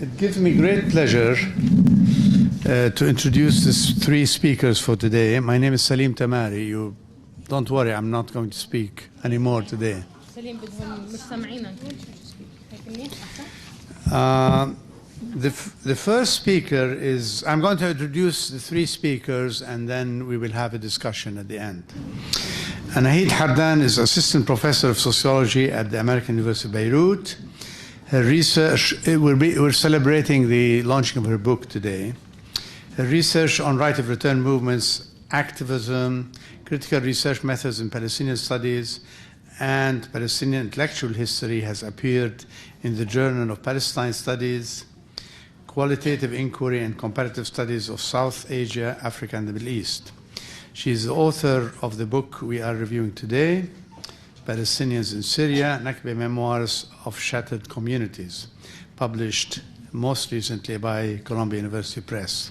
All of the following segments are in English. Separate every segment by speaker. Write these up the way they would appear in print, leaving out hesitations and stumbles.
Speaker 1: It gives me great pleasure to introduce these three speakers for today. My name is Salim Tamari. You don't worry, I'm not going to speak anymore today. The first speaker is, I'm going to introduce the three speakers and then we will have a discussion at the end. Anaheed Al-Hardan is Assistant Professor of Sociology at the American University of Beirut. Her research, we're celebrating the launching of her book today. Her research on right of return movements, activism, critical research methods in Palestinian studies, and Palestinian intellectual history has appeared in the Journal of Palestine Studies, Qualitative Inquiry and Comparative Studies of South Asia, Africa, and the Middle East. She is the author of the book we are reviewing today, Palestinians in Syria, Nakba Memoirs of Shattered Communities, published most recently by Columbia University Press.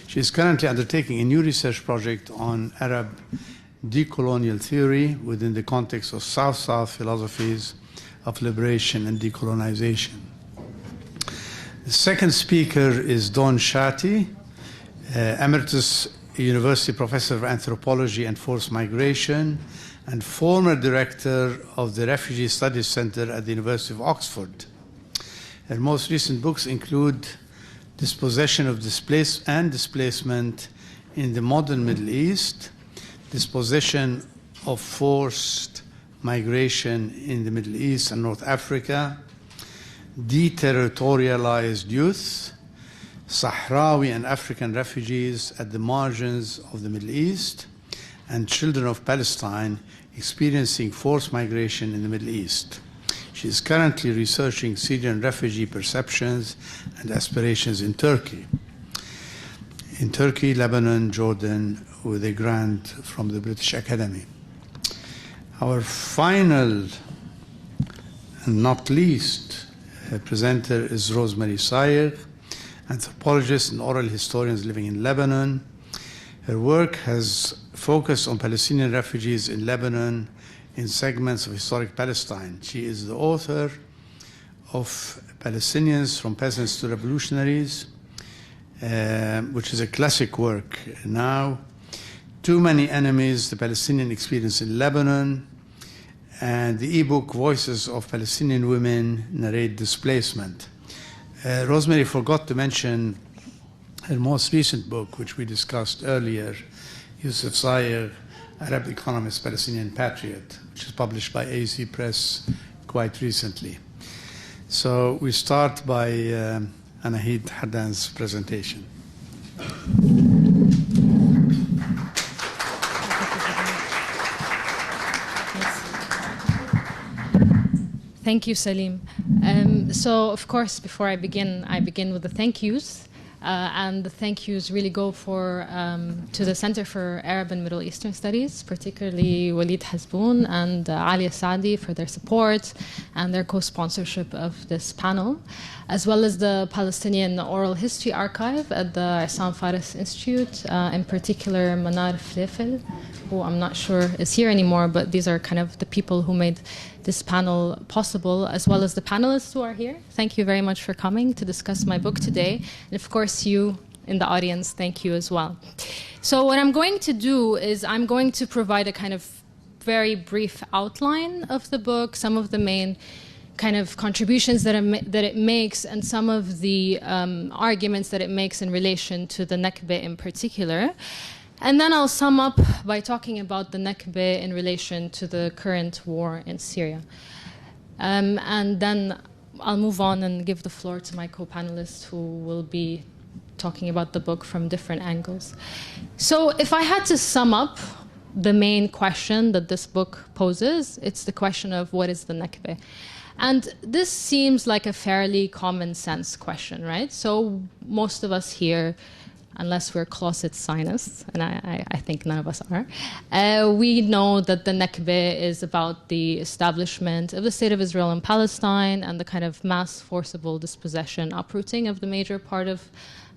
Speaker 1: She is currently undertaking a new research project on Arab decolonial theory within the context of South-South philosophies of liberation and decolonization. The second speaker is Don Chatty, Emeritus University Professor of Anthropology and Forced Migration, and former director of the Refugee Studies Center at the University of Oxford. Her most recent books include Dispossession of Displacement in the Modern Middle East, Dispossession of Forced Migration in the Middle East and North Africa, Deterritorialized Youth, Sahrawi and African Refugees at the Margins of the Middle East, and Children of Palestine Experiencing Forced Migration in the Middle East. She is currently researching Syrian refugee perceptions and aspirations in Turkey, Lebanon, Jordan, with a grant from the British Academy. Our final and not least presenter is Rosemary Sayigh, anthropologist and oral historian living in Lebanon. Her work has focused on Palestinian refugees in Lebanon in segments of historic Palestine. She is the author of Palestinians from Peasants to Revolutionaries, which is a classic work now. Too Many Enemies, The Palestinian Experience in Lebanon, and the ebook Voices of Palestinian Women Narrate Displacement. Rosemary forgot to mention her most recent book, which we discussed earlier, Yusuf Sayigh, Arab Economist, Palestinian Patriot, which is published by AZ Press quite recently. So we start by Anaheed Al-Hardan's presentation.
Speaker 2: Thank you, Salim. So, of course, before I begin with the thank yous. And the thank yous really go to the Center for Arab and Middle Eastern Studies, particularly Walid Hasboun and Ali Saadi for their support and their co-sponsorship of this panel, as well as the Palestinian Oral History Archive at the Issam Fares Institute, in particular Manar Flefel, who I'm not sure is here anymore, but these are kind of the people who made this panel possible, as well as the panelists who are here. Thank you very much for coming to discuss my book today. And of course, you in the audience, thank you as well. So what I'm going to do is I'm going to provide a kind of very brief outline of the book, some of the main kind of contributions that it makes, and some of the arguments that it makes in relation to the Nakba in particular. And then I'll sum up by talking about the Nakba in relation to the current war in Syria. And then I'll move on and give the floor to my co-panelists who will be talking about the book from different angles. So if I had to sum up the main question that this book poses, it's the question of what is the Nakba? And this seems like a fairly common sense question, right? So most of us here, unless we're closet Zionists, and I think none of us are, we know that the Nakba is about the establishment of the State of Israel in Palestine and the kind of mass forcible dispossession, uprooting of the major part of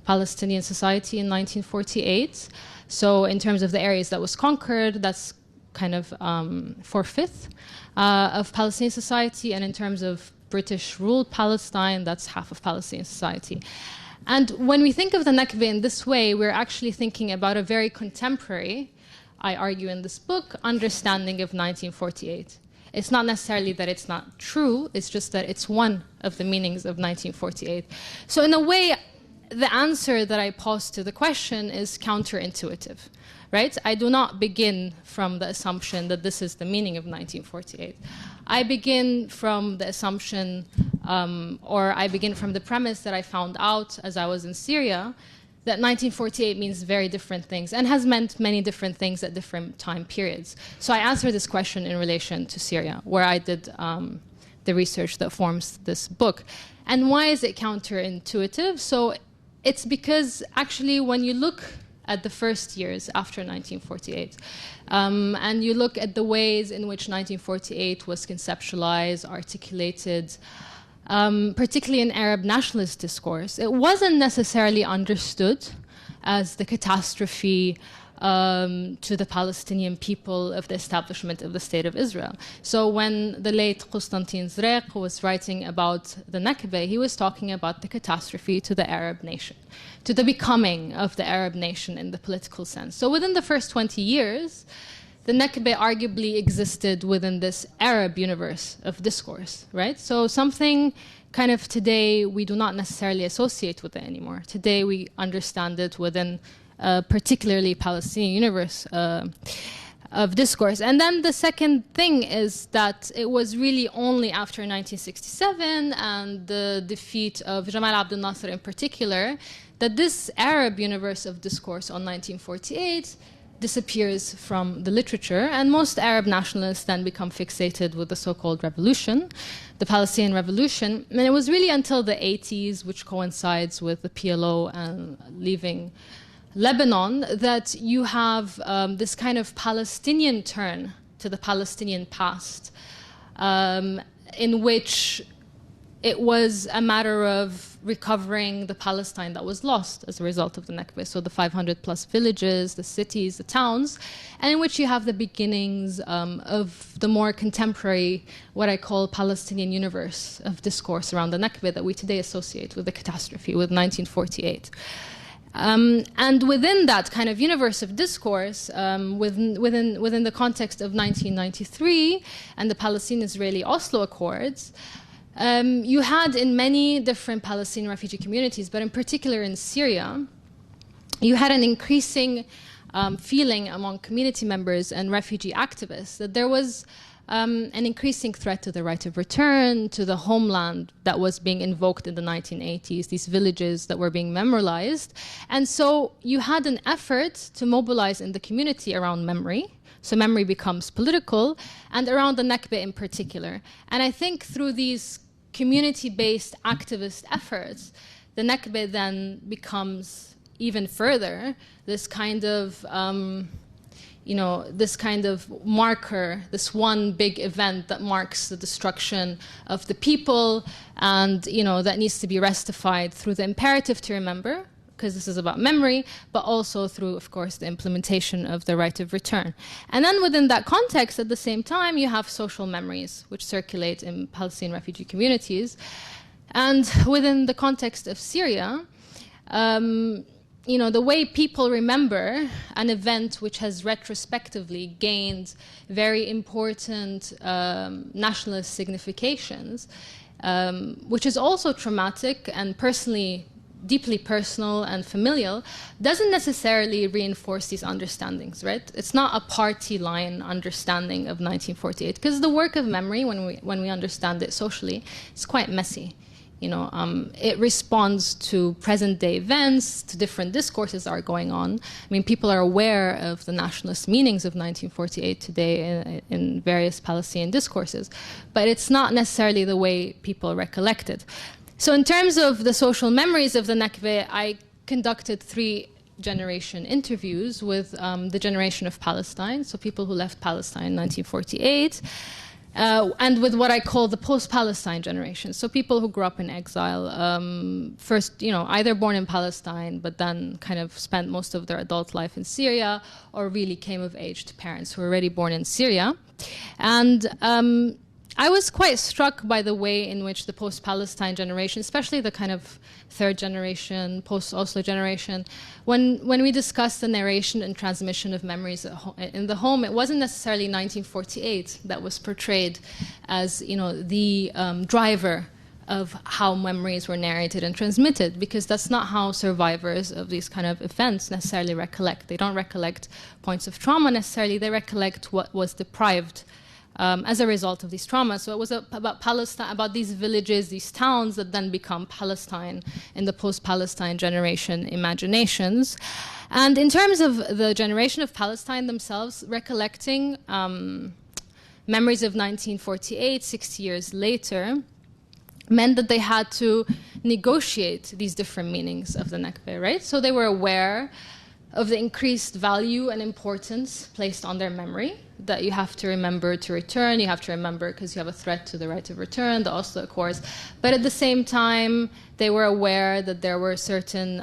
Speaker 2: Palestinian society in 1948. So in terms of the areas that was conquered, that's kind of 4/5 of Palestinian society, and in terms of British ruled Palestine. That's half of Palestinian society. And when we think of the Nakba in this way, we're actually thinking about a very contemporary, I argue in this book, understanding of 1948. It's not necessarily that it's not true, it's just that it's one of the meanings of 1948. So in a way, the answer that I pose to the question is counterintuitive, right? I do not begin from the assumption that this is the meaning of 1948. I begin from the assumption, or I begin from the premise that I found out as I was in Syria, that 1948 means very different things and has meant many different things at different time periods. So I answer this question in relation to Syria, where I did the research that forms this book. And why is it counterintuitive? So it's because actually when you look at the first years after 1948, and you look at the ways in which 1948 was conceptualized, articulated, particularly in Arab nationalist discourse, it wasn't necessarily understood as the catastrophe to the Palestinian people of the establishment of the State of Israel. So when the late Constantin Zrek was writing about the Nakba, he was talking about the catastrophe to the Arab nation, to the becoming of the Arab nation in the political sense. So within the first 20 years, the Nakba arguably existed within this Arab universe of discourse, right? So something kind of today we do not necessarily associate with it anymore. Today we understand it within particularly Palestinian universe of discourse. And then the second thing is that it was really only after 1967 and the defeat of Jamal Abdel Nasser in particular that this Arab universe of discourse on 1948 disappears from the literature, and most Arab nationalists then become fixated with the so-called revolution, the Palestinian revolution. And it was really until the 80s, which coincides with the PLO and leaving Lebanon, that you have this kind of Palestinian turn to the Palestinian past, in which it was a matter of recovering the Palestine that was lost as a result of the Nakba. So the 500 plus villages, the cities, the towns, and in which you have the beginnings of the more contemporary, what I call Palestinian universe of discourse around the Nakba that we today associate with the catastrophe, with 1948. And within that kind of universe of discourse, within the context of 1993 and the Palestine-Israeli Oslo Accords, you had in many different Palestinian refugee communities, but in particular in Syria, you had an increasing feeling among community members and refugee activists that there was an increasing threat to the right of return, to the homeland that was being invoked in the 1980s, these villages that were being memorialized. And so you had an effort to mobilize in the community around memory. So memory becomes political, and around the Nakba in particular. And I think through these community-based activist efforts, the Nakba then becomes even further this kind of this kind of marker, this one big event that marks the destruction of the people, and that needs to be ratified through the imperative to remember, because this is about memory, but also through, of course, the implementation of the right of return. And then within that context, at the same time, you have social memories, which circulate in Palestinian refugee communities. And within the context of Syria, the way people remember an event which has retrospectively gained very important nationalist significations, which is also traumatic and deeply personal and familial, doesn't necessarily reinforce these understandings, right? It's not a party line understanding of 1948, because the work of memory, when we understand it socially, is quite messy. It responds to present-day events, to different discourses that are going on. I mean, people are aware of the nationalist meanings of 1948 today in various Palestinian discourses, but it's not necessarily the way people recollect it. So in terms of the social memories of the Nakba, I conducted 3-generation interviews with the generation of Palestine, so people who left Palestine in 1948, and with what I call the post-Palestine generation, so people who grew up in exile, first, either born in Palestine, but then kind of spent most of their adult life in Syria, or really came of age to parents who were already born in Syria. And I was quite struck by the way in which the post-Palestine generation, especially the kind of third generation, post-Oslo generation, when we discussed the narration and transmission of memories in the home, it wasn't necessarily 1948 that was portrayed as, you know, the driver of how memories were narrated and transmitted, because that's not how survivors of these kind of events necessarily recollect. They don't recollect points of trauma necessarily, they recollect what was deprived as a result of these traumas. So it was about Palestine, about these villages, these towns that then become Palestine in the post-Palestine generation imaginations. And in terms of the generation of Palestine themselves, recollecting memories of 1948, 60 years later, meant that they had to negotiate these different meanings of the Nakba, right? So they were aware of the increased value and importance placed on their memory, that you have to remember to return, you have to remember because you have a threat to the right of return, the Oslo Accords. But at the same time, they were aware that there were certain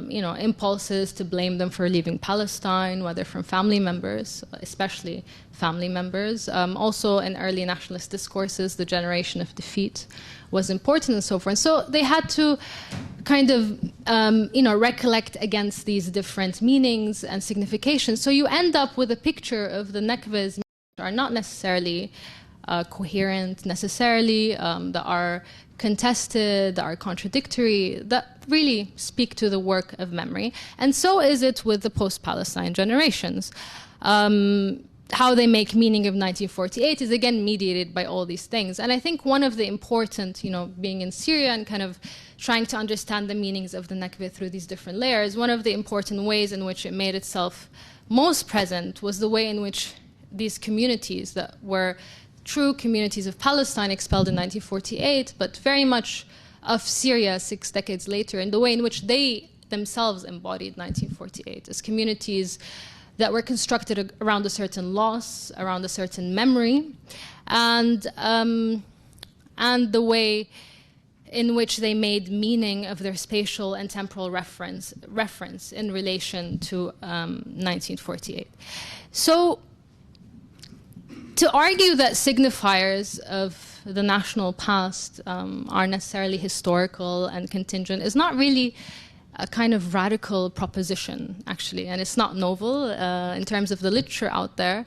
Speaker 2: impulses to blame them for leaving Palestine, whether from family members, especially family members. Also in early nationalist discourses, the generation of defeat was important and so forth. So they had to kind of recollect against these different meanings and significations. So you end up with a picture of the Nakbas that are not necessarily coherent, necessarily, that are contested, that are contradictory, that really speak to the work of memory. And so is it with the post-Palestine generations. How they make meaning of 1948 is again mediated by all these things. And I think one of the important, being in Syria and kind of trying to understand the meanings of the Nakba through these different layers, one of the important ways in which it made itself most present was the way in which these communities that were true communities of Palestine expelled in 1948, but very much of Syria 6 decades later, and the way in which they themselves embodied 1948 as communities that were constructed around a certain loss, around a certain memory, and the way in which they made meaning of their spatial and temporal reference in relation to 1948. So to argue that signifiers of the national past are necessarily historical and contingent is not really a kind of radical proposition, actually, and it's not novel in terms of the literature out there.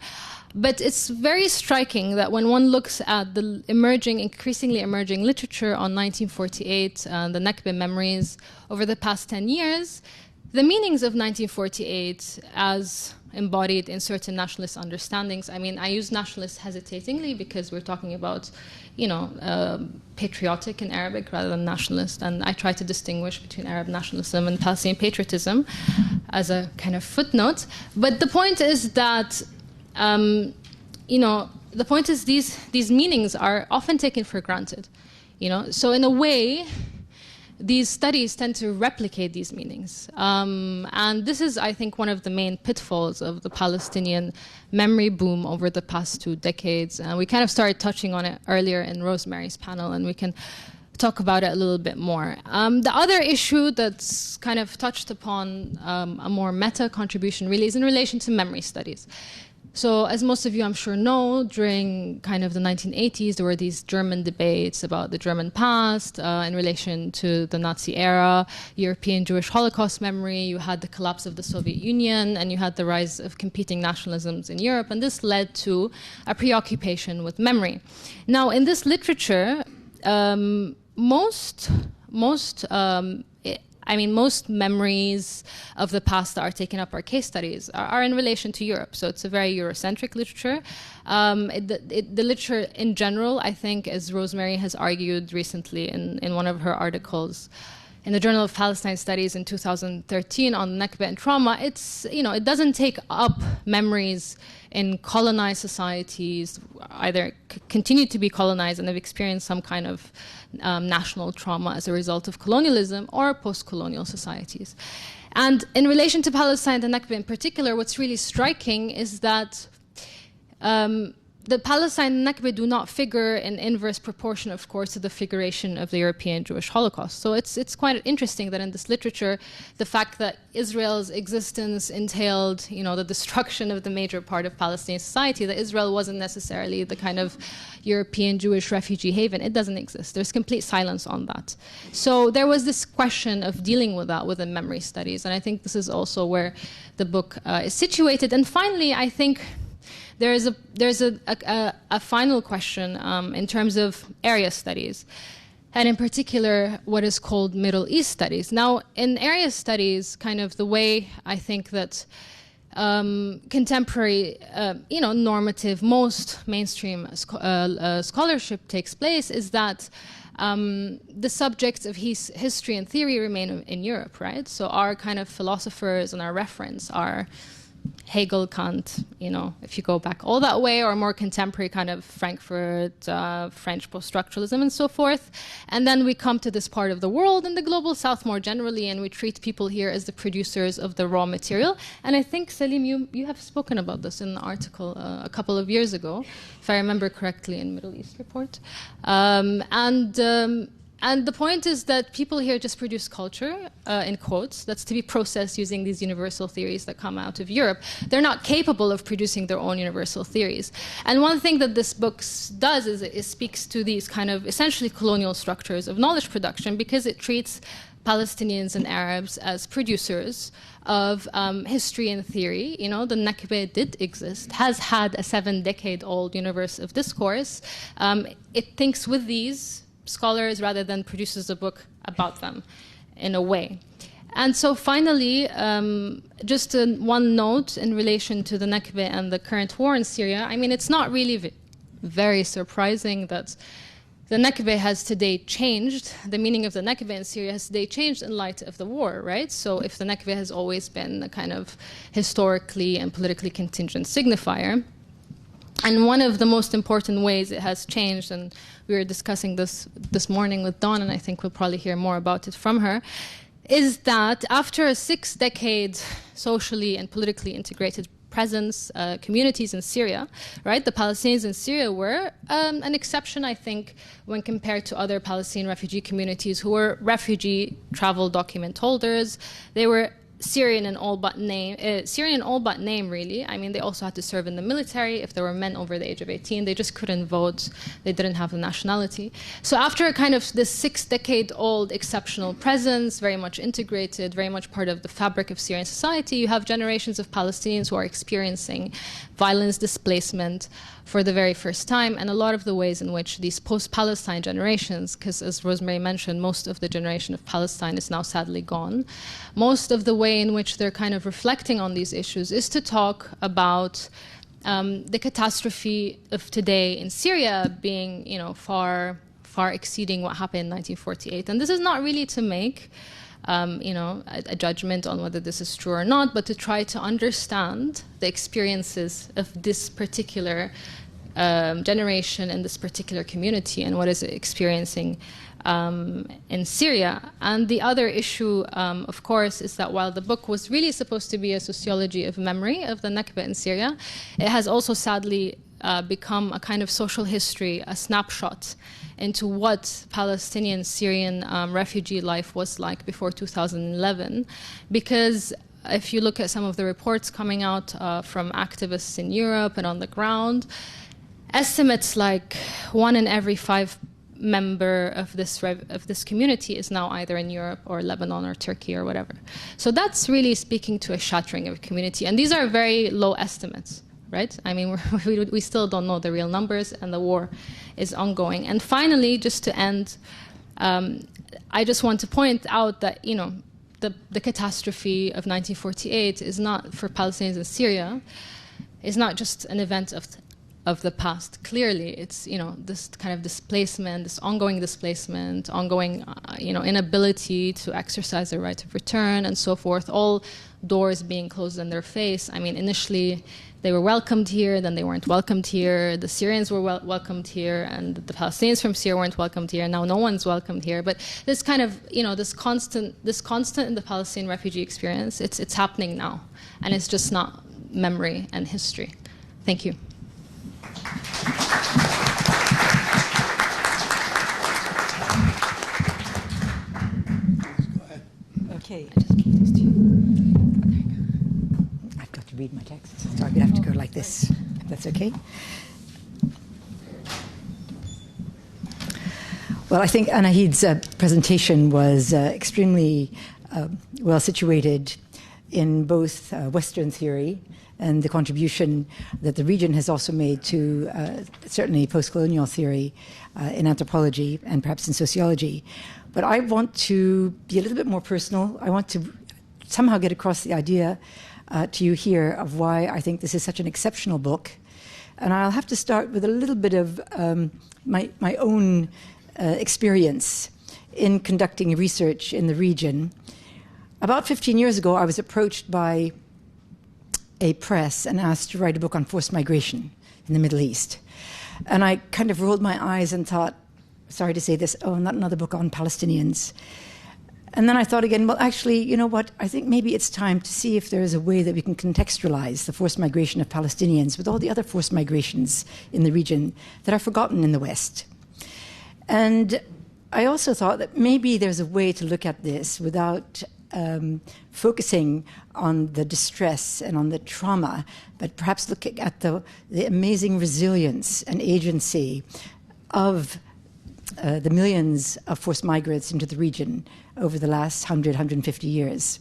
Speaker 2: But it's very striking that when one looks at the increasingly emerging literature on 1948, the Nakba memories over the past 10 years, the meanings of 1948 as embodied in certain nationalist understandings. I mean, I use nationalist hesitatingly because we're talking about, patriotic in Arabic rather than nationalist. And I try to distinguish between Arab nationalism and Palestinian patriotism as a kind of footnote. But the point is that, these meanings are often taken for granted. So in a way, these studies tend to replicate these meanings. And this is, I think, one of the main pitfalls of the Palestinian memory boom over the past 2 decades. And we kind of started touching on it earlier in Rosemary's panel, and we can talk about it a little bit more. The other issue that's kind of touched upon a more meta contribution really is in relation to memory studies. So as most of you, I'm sure, know, during kind of the 1980s, there were these German debates about the German past in relation to the Nazi era, European Jewish Holocaust memory. You had the collapse of the Soviet Union, and you had the rise of competing nationalisms in Europe, and this led to a preoccupation with memory. Now, in this literature, most memories of the past that are taken up are case studies, are in relation to Europe. So it's a very Eurocentric literature. The literature in general, I think, as Rosemary has argued recently in one of her articles in the Journal of Palestine Studies in 2013 on Nakba and trauma, it doesn't take up memories in colonized societies, either continue to be colonized and have experienced some kind of national trauma as a result of colonialism, or post-colonial societies. And in relation to Palestine and the Nakba in particular, what's really striking is that the Palestine and Nakba do not figure in inverse proportion, of course, to the figuration of the European Jewish Holocaust. So it's quite interesting that in this literature, the fact that Israel's existence entailed, the destruction of the major part of Palestinian society, that Israel wasn't necessarily the kind of European Jewish refugee haven. It doesn't exist. There's complete silence on that. So there was this question of dealing with that within memory studies, and I think this is also where the book is situated. And finally, I think there's a final question in terms of area studies, and in particular, what is called Middle East studies. Now, in area studies, kind of the way I think that contemporary, normative, most mainstream scholarship takes place is that the subjects of history and theory remain in Europe, right? So our kind of philosophers and our reference are Hegel, Kant, if you go back all that way, or more contemporary kind of Frankfurt, French post-structuralism and so forth. And then we come to this part of the world and the global south more generally, and we treat people here as the producers of the raw material. And I think, Salim, you have spoken about this in an article a couple of years ago, if I remember correctly, in Middle East Report. And the point is that people here just produce culture, in quotes, that's to be processed using these universal theories that come out of Europe. They're not capable of producing their own universal theories. And one thing that this book does is it speaks to these kind of essentially colonial structures of knowledge production, because it treats Palestinians and Arabs as producers of history and theory. The Nakba did exist, has had a 7-decade-old universe of discourse. It thinks with these scholars rather than produces a book about them in a way. And so finally, just one note in relation to the Nakba and the current war in Syria. I mean, it's not really very surprising that the Nakba has today changed. The meaning of the Nakba in Syria has today changed in light of the war, right? So if the Nakba has always been a kind of historically and politically contingent signifier, and one of the most important ways it has changed, and we were discussing this morning with Dawn, and I think we'll probably hear more about it from her, is that after a 6-decade socially and politically integrated presence, communities in Syria, right? The Palestinians in Syria were an exception, I think, when compared to other Palestinian refugee communities who were refugee travel document holders. They were Syrian in all but name, really. I mean, they also had to serve in the military. If there were men over the age of 18, they just couldn't vote. They didn't have the nationality. So after a kind of this 6-decade-old exceptional presence, very much integrated, very much part of the fabric of Syrian society, you have generations of Palestinians who are experiencing violence, displacement for the very first time, and a lot of the ways in which these post-Palestine generations, because as Rosemary mentioned, most of the generation of Palestine is now sadly gone, most of the way in which they're kind of reflecting on these issues is to talk about the catastrophe of today in Syria being, far exceeding what happened in 1948. And this is not really to make a judgment on whether this is true or not, but to try to understand the experiences of this particular generation and this particular community and what is it experiencing in Syria. And the other issue, of course, is that while the book was really supposed to be a sociology of memory of the Nakba in Syria, it has also sadly become a kind of social history, a snapshot into what Palestinian Syrian refugee life was like before 2011. Because if you look at some of the reports coming out from activists in Europe and on the ground, estimates like 1 in every 5 member of this community is now either in Europe or Lebanon or Turkey or whatever. So that's really speaking to a shattering of a community. And these are very low estimates, right? I mean, we still don't know the real numbers, and the war is ongoing. And finally, just to end, I just want to point out that, the catastrophe of 1948 is not, for Palestinians in Syria, is not just an event of the past. Clearly, it's, this kind of displacement, this ongoing displacement, ongoing, inability to exercise their right of return and so forth, all doors being closed in their face. I mean, initially, they were welcomed here, then they weren't welcomed here. The Syrians were welcomed here, and the Palestinians from Syria weren't welcomed here. Now no one's welcomed here. But this kind of, this constant in the Palestinian refugee experience, it's happening now. And it's just not memory and history. Thank you.
Speaker 3: Okay. I've got to read my text, so I'm going to have to go like this, if that's okay. Well, I think Anaheed's presentation was extremely well situated in both Western theory and the contribution that the region has also made to certainly post-colonial theory in anthropology and perhaps in sociology. But I want to be a little bit more personal. I want to somehow get across the idea to you here of why I think this is such an exceptional book. And I'll have to start with a little bit of my own experience in conducting research in the region. About 15 years ago, I was approached by a press and asked to write a book on forced migration in the Middle East. And I kind of rolled my eyes and thought, sorry to say this, oh, not another book on Palestinians. And then I thought again, well, actually, you know what? I think maybe it's time to see if there is a way that we can contextualize the forced migration of Palestinians with all the other forced migrations in the region that are forgotten in the West. And I also thought that maybe there's a way to look at this without focusing on the distress and on the trauma, but perhaps looking at the amazing resilience and agency of the millions of forced migrants into the region over the last 100, 150 years.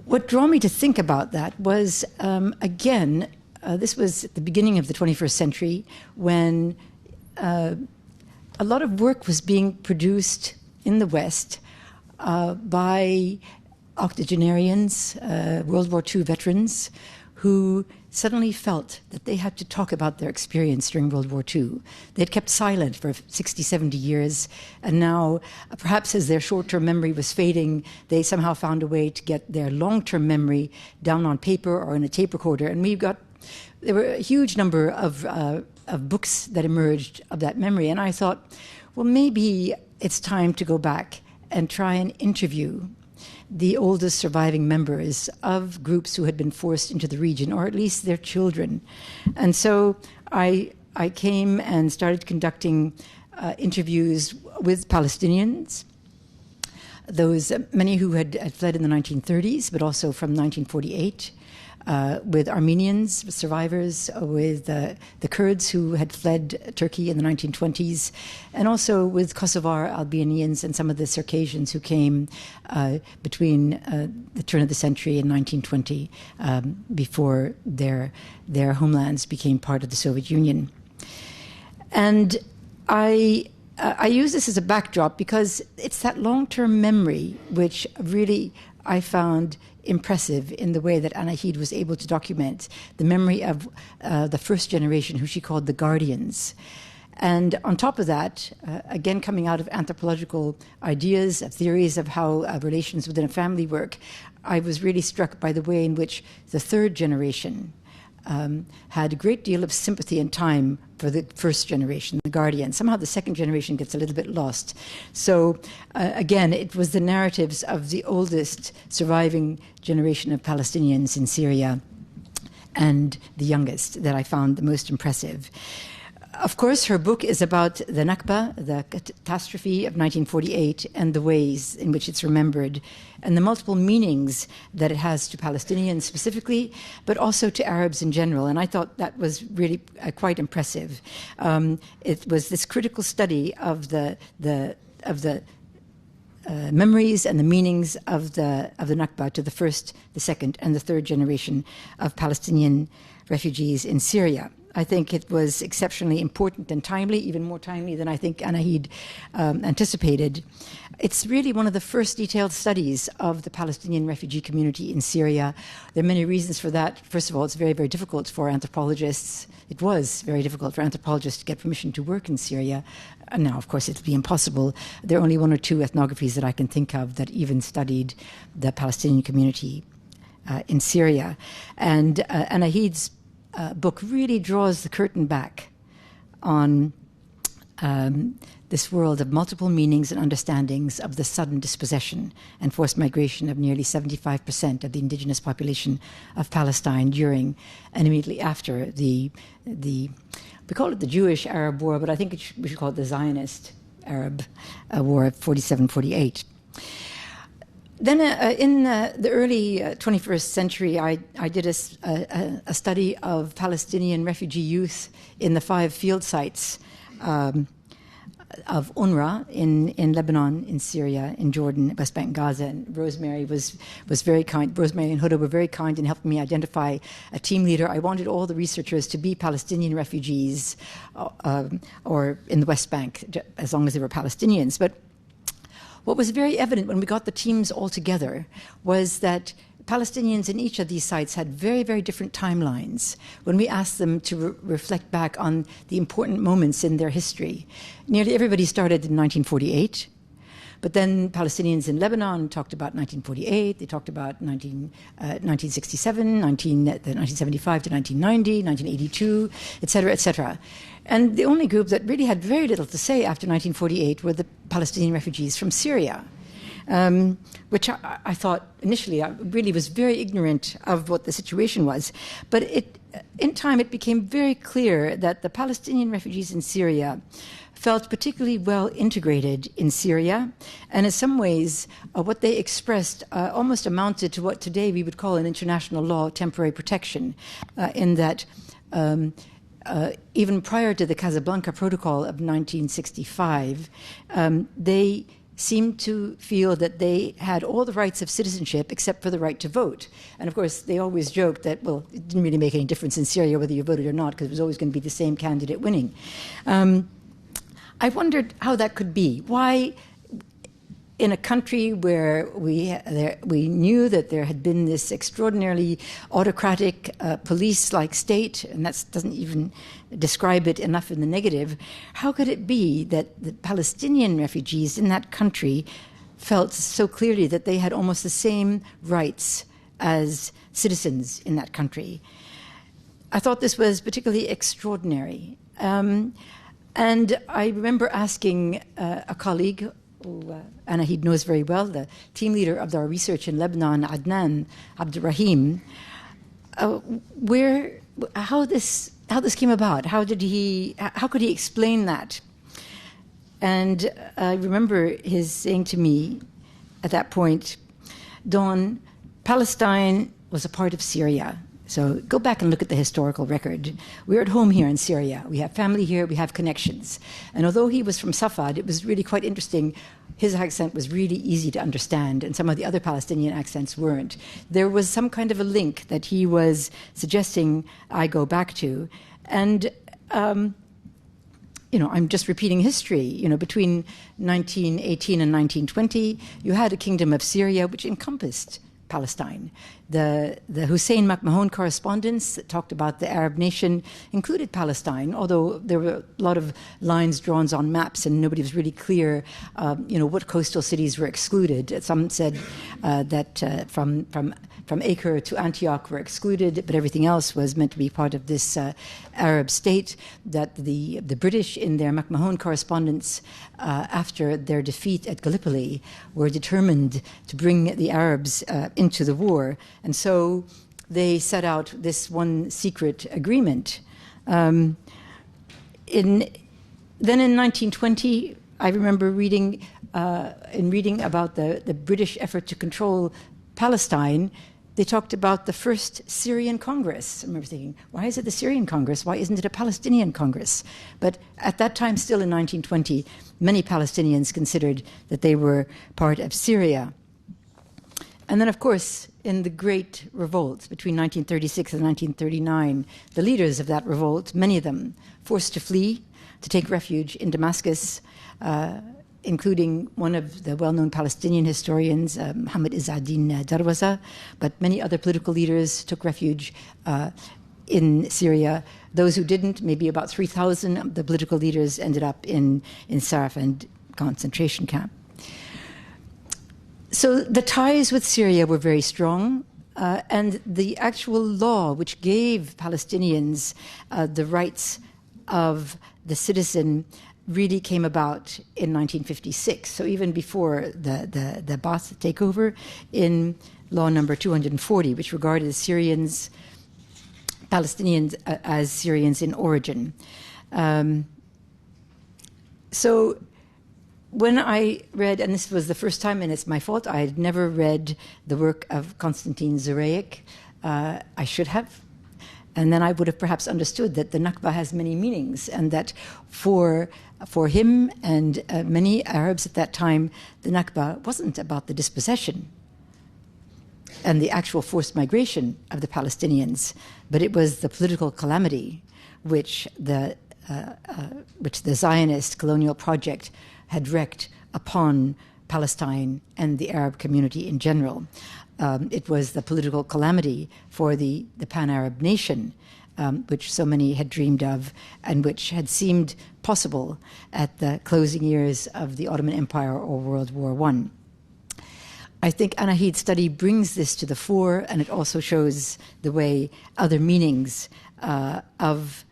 Speaker 3: What drew me to think about that was, again, this was at the beginning of the 21st century when a lot of work was being produced in the West by octogenarians, World War II veterans, who suddenly felt that they had to talk about their experience during World War II. They'd kept silent for 60, 70 years, and now, perhaps as their short-term memory was fading, they somehow found a way to get their long-term memory down on paper or in a tape recorder. And there were a huge number of books that emerged of that memory. And I thought, well, maybe it's time to go back and try and interview the oldest surviving members of groups who had been forced into the region, or at least their children. And so I came and started conducting interviews with Palestinians, those many who had fled in the 1930s, but also from 1948, with Armenians, survivors, with the Kurds who had fled Turkey in the 1920s, and also with Kosovar Albanians and some of the Circassians who came between the turn of the century and 1920, before their homelands became part of the Soviet Union. And I use this as a backdrop because it's that long-term memory which really I found impressive in the way that Anaheed was able to document the memory of the first generation, who she called the guardians. And on top of that, again coming out of anthropological ideas, theories of how relations within a family work, I was really struck by the way in which the third generation had a great deal of sympathy and time for the first generation, the guardian. Somehow the second generation gets a little bit lost. So again, it was the narratives of the oldest surviving generation of Palestinians in Syria and the youngest that I found the most impressive. Of course, her book is about the Nakba, the catastrophe of 1948, and the ways in which it's remembered, and the multiple meanings that it has to Palestinians specifically, but also to Arabs in general. And I thought that was really quite impressive. It was this critical study of the memories and the meanings of the Nakba to the first, the second, and the third generation of Palestinian refugees in Syria. I think it was exceptionally important and timely, even more timely than I think Anaheed anticipated. It's really one of the first detailed studies of the Palestinian refugee community in Syria. There are many reasons for that. First of all, it's very, very difficult for anthropologists. It was very difficult for anthropologists to get permission to work in Syria. And now, of course, it'll be impossible. There are only one or two ethnographies that I can think of that even studied the Palestinian community in Syria. And Anaheed's book really draws the curtain back on this world of multiple meanings and understandings of the sudden dispossession and forced migration of nearly 75% of the indigenous population of Palestine during and immediately after we call it the Jewish-Arab War, but I think we should call it the Zionist-Arab War of 47-48. Then in the early 21st century, I did a study of Palestinian refugee youth in the 5 field sites of UNRWA in Lebanon, in Syria, in Jordan, West Bank, Gaza. And Rosemary was very kind. Rosemary and Huda were very kind in helping me identify a team leader. I wanted all the researchers to be Palestinian refugees or in the West Bank, as long as they were Palestinians. But what was very evident when we got the teams all together was that Palestinians in each of these sites had very, very different timelines when we asked them to reflect back on the important moments in their history. Nearly everybody started in 1948, but then Palestinians in Lebanon talked about 1948, they talked about 1967, 1975 to 1990, 1982, et cetera, et cetera. And the only group that really had very little to say after 1948 were the Palestinian refugees from Syria. Which I thought initially I really was very ignorant of what the situation was. But in time it became very clear that the Palestinian refugees in Syria felt particularly well integrated in Syria, and in some ways what they expressed almost amounted to what today we would call in international law temporary protection, in that even prior to the Casablanca Protocol of 1965, they seemed to feel that they had all the rights of citizenship except for the right to vote. And of course, they always joked that, well, it didn't really make any difference in Syria whether you voted or not, because it was always going to be the same candidate winning. I wondered how that could be. Why, in a country where we knew that there had been this extraordinarily autocratic, police-like state, and that doesn't even describe it enough in the negative, how could it be that the Palestinian refugees in that country felt so clearly that they had almost the same rights as citizens in that country? I thought this was particularly extraordinary. And I remember asking a colleague, who Anaheed knows very well, the team leader of our research in Lebanon, Adnan Abdurrahim, how this came about. How could he explain that? And I remember his saying to me at that point, Dawn, Palestine was a part of Syria. So go back and look at the historical record. We're at home here in Syria. We have family here. We have connections. And although he was from Safad, it was really quite interesting. His accent was really easy to understand, and some of the other Palestinian accents weren't. There was some kind of a link that he was suggesting I go back to. And, I'm just repeating history. Between 1918 and 1920, you had a kingdom of Syria which encompassed Palestine. The Hussein McMahon correspondence that talked about the Arab nation included Palestine, although there were a lot of lines drawn on maps and nobody was really clear, what coastal cities were excluded. Some said that from Acre to Antioch were excluded, but everything else was meant to be part of this Arab state. That the British, in their McMahon correspondence after their defeat at Gallipoli, were determined to bring the Arabs into the war. And so they set out this one secret agreement. Then in 1920, I remember reading about the British effort to control Palestine. They talked about the first Syrian Congress. I remember thinking, why is it the Syrian Congress? Why isn't it a Palestinian Congress? But at that time, still in 1920, many Palestinians considered that they were part of Syria. And then, of course, in the Great Revolt between 1936 and 1939, the leaders of that revolt, many of them forced to flee, to take refuge in Damascus, including one of the well-known Palestinian historians, Muhammad Izz-ad-Din Darwaza, but many other political leaders took refuge in Syria. Those who didn't, maybe about 3,000 of the political leaders ended up in Sarafand concentration camp. So the ties with Syria were very strong, and the actual law which gave Palestinians the rights of the citizen really came about in 1956. So even before the Ba'ath takeover, in law number 240, which regarded Palestinians as Syrians in origin. So when I read, and this was the first time, and it's my fault, I had never read the work of Constantine Zurayek. I should have. And then I would have perhaps understood that the Nakba has many meanings, and that for him and many Arabs at that time, the Nakba wasn't about the dispossession and the actual forced migration of the Palestinians, but it was the political calamity which the Zionist colonial project had wreaked upon Palestine and the Arab community in general. It was the political calamity for the pan-Arab nation, which so many had dreamed of and which had seemed possible at the closing years of the Ottoman Empire or World War I. I think Anaheed's study brings this to the fore, and it also shows the way other meanings of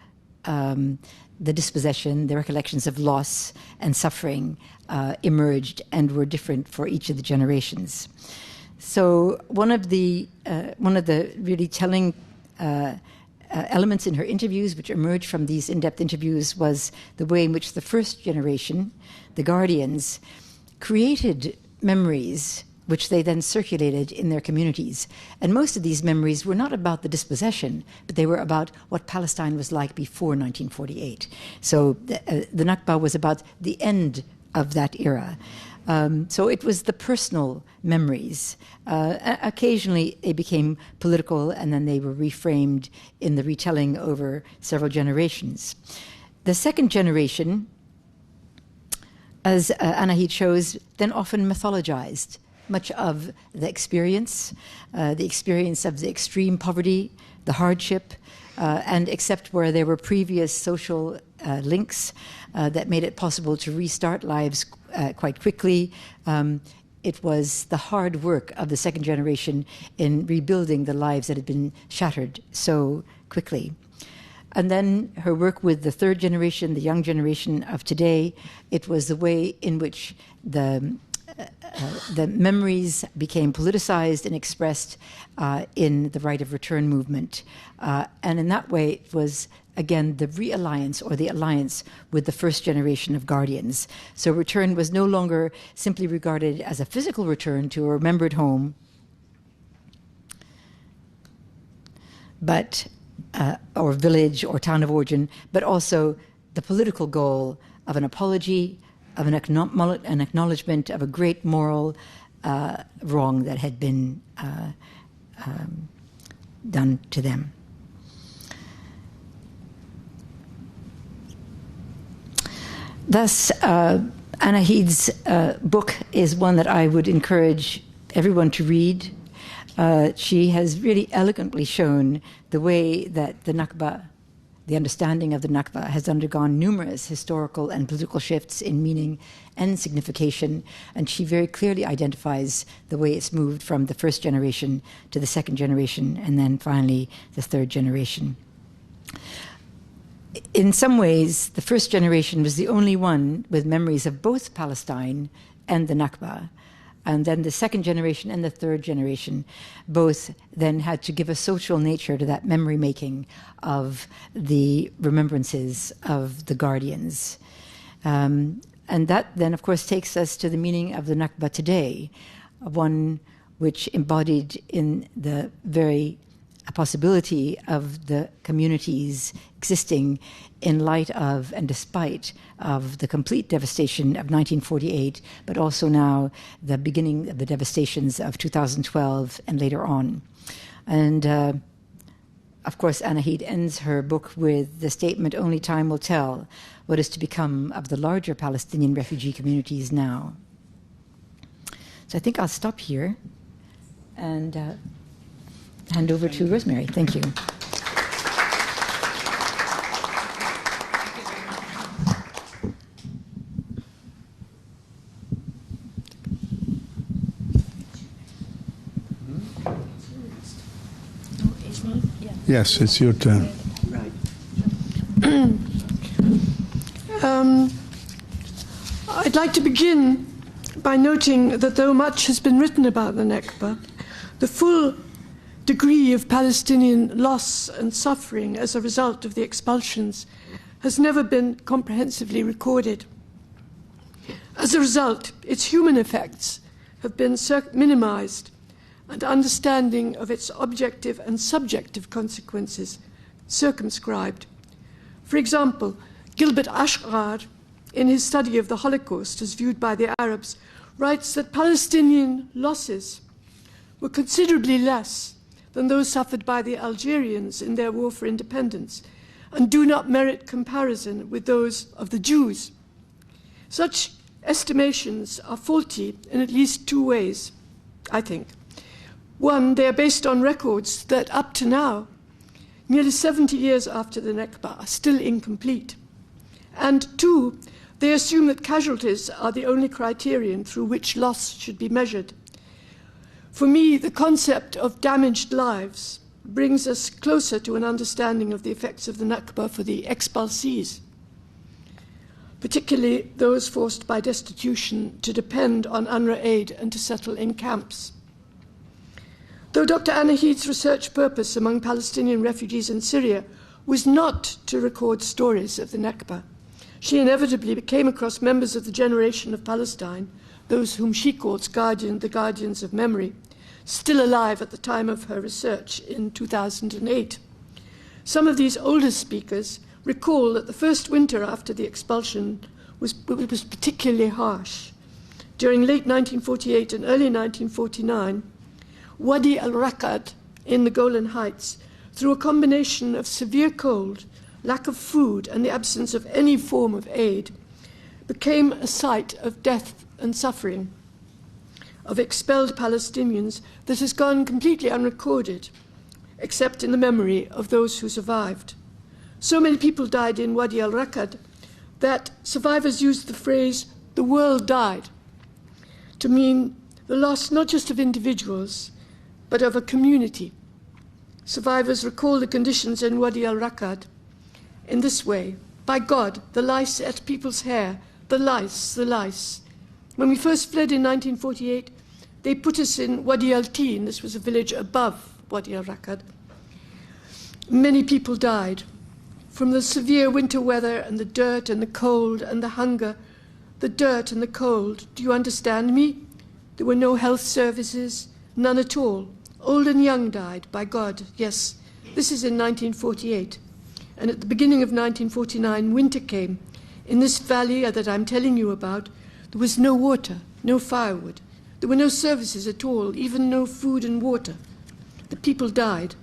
Speaker 3: the dispossession, the recollections of loss and suffering emerged and were different for each of the generations. So one of the really telling elements in her interviews, which emerged from these in-depth interviews, was the way in which the first generation, the guardians, created memories which they then circulated in their communities. And most of these memories were not about the dispossession, but they were about what Palestine was like before 1948. So the Nakba was about the end of that era. So it was the personal memories. Occasionally they became political, and then they were reframed in the retelling over several generations. The second generation, as Anaheed shows, then often mythologized much of the experience of the extreme poverty, the hardship, and except where there were previous social links that made it possible to restart lives quite quickly. It was the hard work of the second generation in rebuilding the lives that had been shattered so quickly. And then her work with the third generation, the young generation of today, it was the way in which the memories became politicized and expressed in the right of return movement. And in that way, it was, again, the realliance or the alliance with the first generation of guardians. So return was no longer simply regarded as a physical return to a remembered home, but or village or town of origin, but also the political goal of an apology, of an acknowledgement of a great moral wrong that had been done to them. Thus, Anaheed's book is one that I would encourage everyone to read. She has really elegantly shown the way that the Nakba, the understanding of the Nakba, has undergone numerous historical and political shifts in meaning and signification, and she very clearly identifies the way it's moved from the first generation to the second generation, and then finally the third generation. In some ways, the first generation was the only one with memories of both Palestine and the Nakba. And then the second generation and the third generation both then had to give a social nature to that memory making of the remembrances of the guardians. And that then, of course, takes us to the meaning of the Nakba today, one which embodied in the very possibility of the communities existing in light of and despite of the complete devastation of 1948, but also now the beginning of the devastations of 2012 and later on. And of course, Anaheed ends her book with the statement, "Only time will tell what is to become of the larger Palestinian refugee communities now." So I think I'll stop here and hand over to Rosemary. Thank you.
Speaker 1: Yes, it's your turn.
Speaker 4: Right. I'd like to begin by noting that though much has been written about the Nakba, the full degree of Palestinian loss and suffering as a result of the expulsions has never been comprehensively recorded. As a result, its human effects have been minimized and understanding of its objective and subjective consequences circumscribed. For example, Gilbert Ashgar, in his study of the Holocaust as viewed by the Arabs, writes that Palestinian losses were considerably less than those suffered by the Algerians in their war for independence, and do not merit comparison with those of the Jews. Such estimations are faulty in at least two ways, I think. One, they are based on records that up to now, nearly 70 years after the Nakba, are still incomplete. And two, they assume that casualties are the only criterion through which loss should be measured. For me, the concept of damaged lives brings us closer to an understanding of the effects of the Nakba for the expulsees, particularly those forced by destitution to depend on UNRWA aid and to settle in camps. Though Dr. Anaheed's research purpose among Palestinian refugees in Syria was not to record stories of the Nakba, she inevitably came across members of the generation of Palestine, those whom she calls the guardians of memory, still alive at the time of her research in 2008. Some of these older speakers recall that the first winter after the expulsion was particularly harsh. During late 1948 and early 1949, Wadi al-Raqad in the Golan Heights, through a combination of severe cold, lack of food, and the absence of any form of aid, became a site of death and suffering of expelled Palestinians that has gone completely unrecorded, except in the memory of those who survived. So many people died in Wadi al-Raqad that survivors used the phrase, "the world died," to mean the loss not just of individuals, but of a community. Survivors recall the conditions in Wadi al-Raqad in this way: "By God, the lice ate people's hair, the lice, the lice. When we first fled in 1948, they put us in Wadi al-Tin," this was a village above Wadi al-Raqad. "Many people died from the severe winter weather and the dirt and the cold and the hunger, the dirt and the cold. Do you understand me? There were no health services, none at all. Old and young died, by God, yes. This is in 1948. And at the beginning of 1949, winter came. In this valley that I'm telling you about, there was no water, no firewood. There were no services at all, even no food and water. The people died.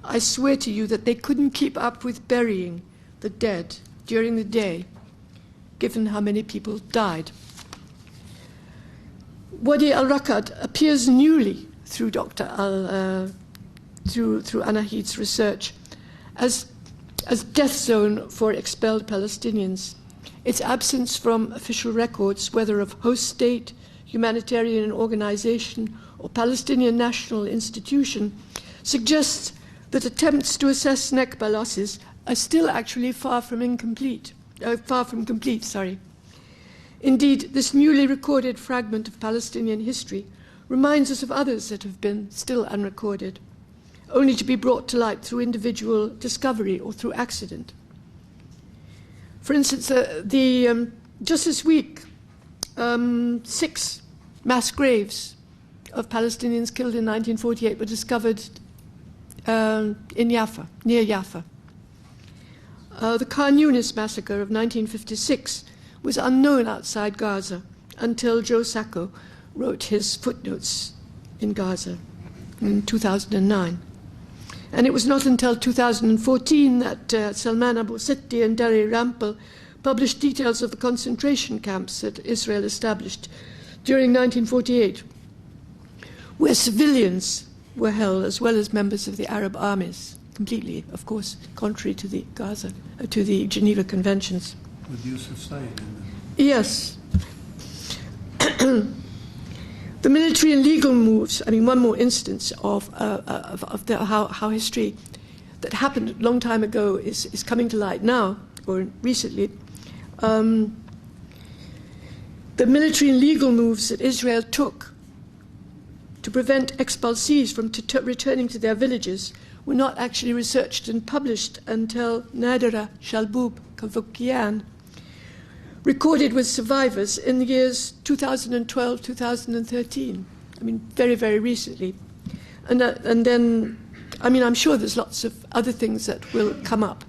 Speaker 4: I swear to you that they couldn't keep up with burying the dead during the day, given how many people died." Wadi al-Raqad appears newly through through Anaheed's research as death zone for expelled Palestinians. Its absence from official records, whether of host state, humanitarian organization, or Palestinian national institution, suggests that attempts to assess Nakba losses are still actually far from complete. Indeed, this newly recorded fragment of Palestinian history reminds us of others that have been still unrecorded, only to be brought to light through individual discovery or through accident. For instance, just this week, 6 mass graves of Palestinians killed in 1948 were discovered in Jaffa, near Jaffa. The Khan Yunis massacre of 1956 was unknown outside Gaza until Joe Sacco wrote his footnotes in Gaza in 2009. And it was not until 2014 that Salman Abu Sitti and Dari Rampal published details of the concentration camps that Israel established during 1948, where civilians were held as well as members of the Arab armies, completely, of course, contrary to the Geneva Conventions.
Speaker 1: With Yusuf Said.
Speaker 4: Yes. The military and legal moves, I mean, one more instance of how history that happened a long time ago is coming to light now, or recently. The military and legal moves that Israel took to prevent expulsees from returning to their villages were not actually researched and published until Nadira Shalbub Kavokian recorded with survivors in the years 2012, 2013. I mean, very, very recently. And then, I mean, I'm sure there's lots of other things that will come up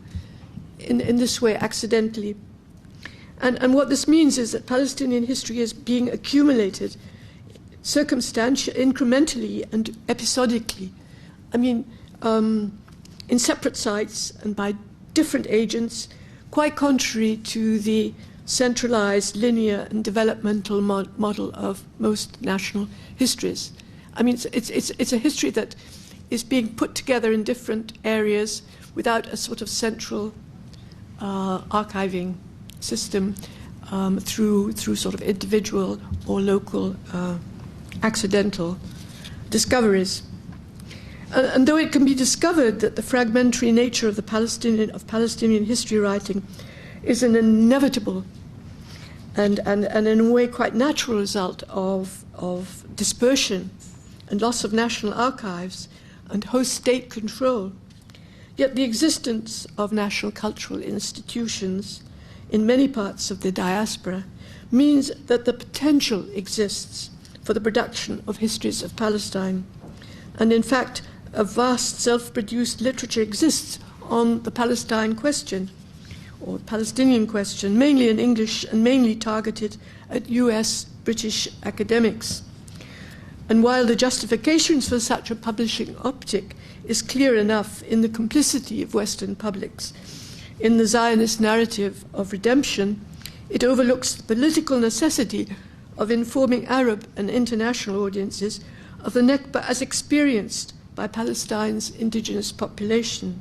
Speaker 4: in this way accidentally. And what this means is that Palestinian history is being accumulated incrementally and episodically. I mean, in separate sites and by different agents, quite contrary to the centralized, linear, and developmental model of most national histories. I mean, it's a history that is being put together in different areas without a sort of central archiving system through sort of individual or local accidental discoveries. And though it can be discovered that the fragmentary nature of Palestinian history writing is an inevitable and in a way quite natural result of dispersion and loss of national archives and host state control, yet the existence of national cultural institutions in many parts of the diaspora means that the potential exists for the production of histories of Palestine. And in fact, a vast self-produced literature exists on the Palestine question, or Palestinian question, mainly in English and mainly targeted at US, British academics. And while the justifications for such a publishing optic is clear enough in the complicity of Western publics in the Zionist narrative of redemption, it overlooks the political necessity of informing Arab and international audiences of the Nakba as experienced by Palestine's indigenous population.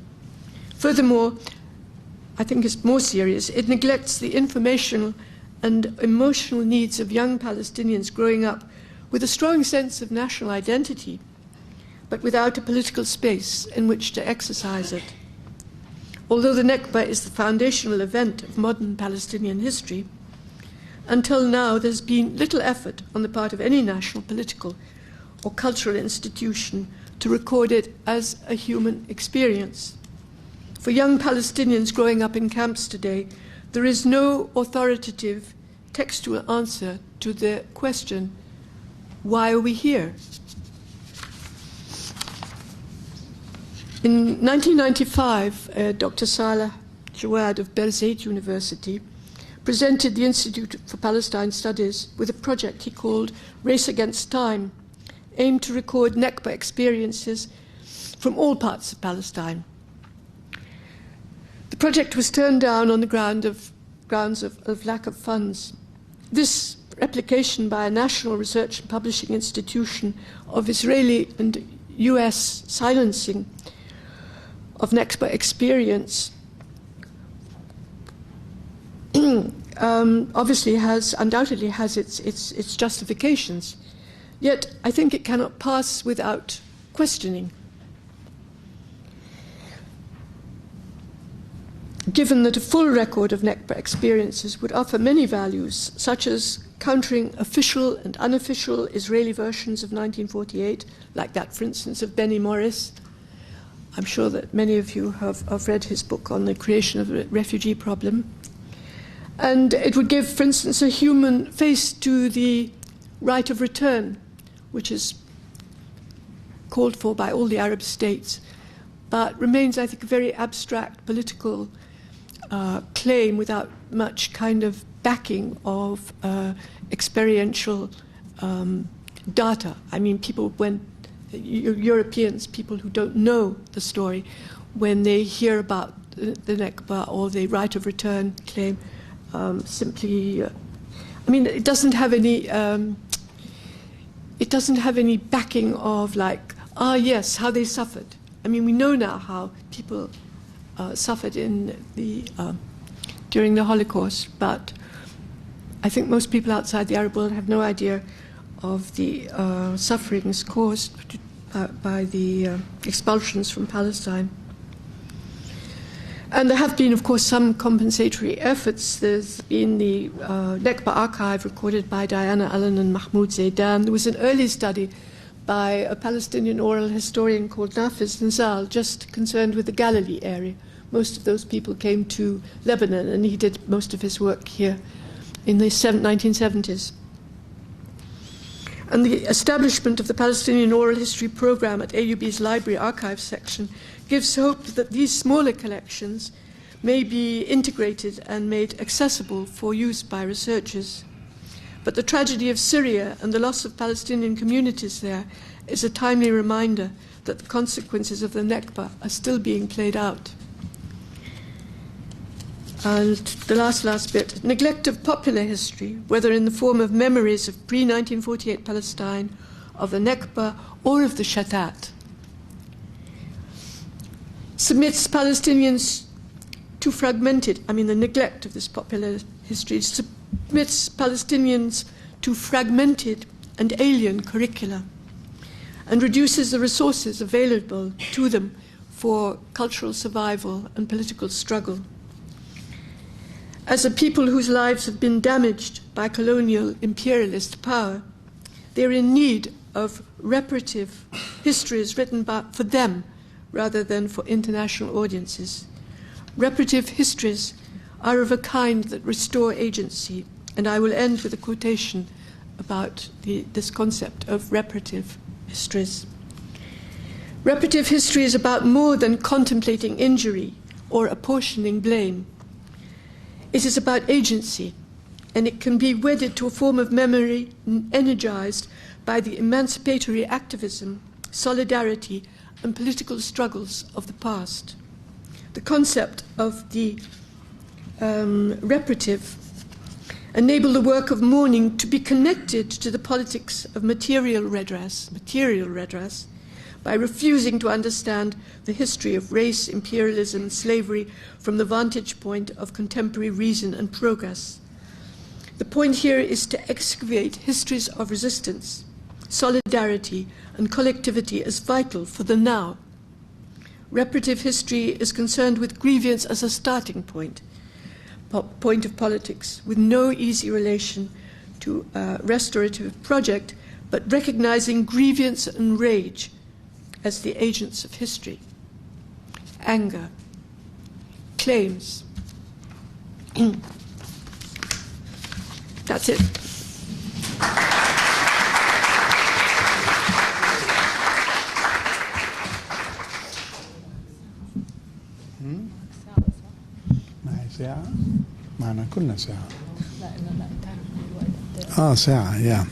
Speaker 4: Furthermore, I think it's more serious, it neglects the informational and emotional needs of young Palestinians growing up with a strong sense of national identity, but without a political space in which to exercise it. Although the Nakba is the foundational event of modern Palestinian history, until now there's been little effort on the part of any national political or cultural institution to record it as a human experience. For young Palestinians growing up in camps today, there is no authoritative textual answer to the question, why are we here? In 1995, Dr. Saleh Jawad of Zeit University presented the Institute for Palestine Studies with a project he called Race Against Time, aimed to record Nakba experiences from all parts of Palestine. The project was turned down on the grounds of lack of funds. This replication by a national research and publishing institution of Israeli and US silencing of Nakba experience obviously undoubtedly has its justifications. Yet I think it cannot pass without questioning. Given that a full record of Nakba experiences would offer many values, such as countering official and unofficial Israeli versions of 1948, like that, for instance, of Benny Morris. I'm sure that many of you have read his book on the creation of a refugee problem. And it would give, for instance, a human face to the right of return, which is called for by all the Arab states, but remains, I think, a very abstract political claim without much kind of backing of experiential data. I mean, Europeans, people who don't know the story, when they hear about the Nakba or the right of return claim, simply, I mean, it doesn't have any backing of like, yes, how they suffered. I mean, we know now how people suffered during the Holocaust, but I think most people outside the Arab world have no idea of the sufferings caused by the expulsions from Palestine. And there have been, of course, some compensatory efforts. There's been the Nakba archive recorded by Diana Allen and Mahmoud Zaidan. There was an early study by a Palestinian oral historian called Nafiz Nizal, just concerned with the Galilee area. Most of those people came to Lebanon, and he did most of his work here. in the 1970s. And the establishment of the Palestinian Oral History Program at AUB's Library Archives section gives hope that these smaller collections may be integrated and made accessible for use by researchers. But the tragedy of Syria and the loss of Palestinian communities there is a timely reminder that the consequences of the Nakba are still being played out. And the last bit, neglect of popular history, whether in the form of memories of pre-1948 Palestine, of the Nakba, or of the Shatat, submits Palestinians to fragmented, the neglect of this popular history submits Palestinians to fragmented and alien curricula and reduces the resources available to them for cultural survival and political struggle. As a people whose lives have been damaged by colonial imperialist power, they're in need of reparative histories written for them rather than for international audiences. Reparative histories are of a kind that restore agency, and I will end with a quotation about this concept of reparative histories. Reparative history is about more than contemplating injury or apportioning blame. It is about agency, and it can be wedded to a form of memory energized by the emancipatory activism, solidarity, and political struggles of the past. The concept of the reparative enable the work of mourning to be connected to the politics of material redress, by refusing to understand the history of race, imperialism, and slavery from the vantage point of contemporary reason and progress. The point here is to excavate histories of resistance, solidarity, and collectivity as vital for the now. Reparative history is concerned with grievance as a starting point of politics, with no easy relation to a restorative project, but recognizing grievance and rage as the agents of history. Anger, claims. That's it.
Speaker 1: ساعة معنا كلنا ساعة ساعة yeah.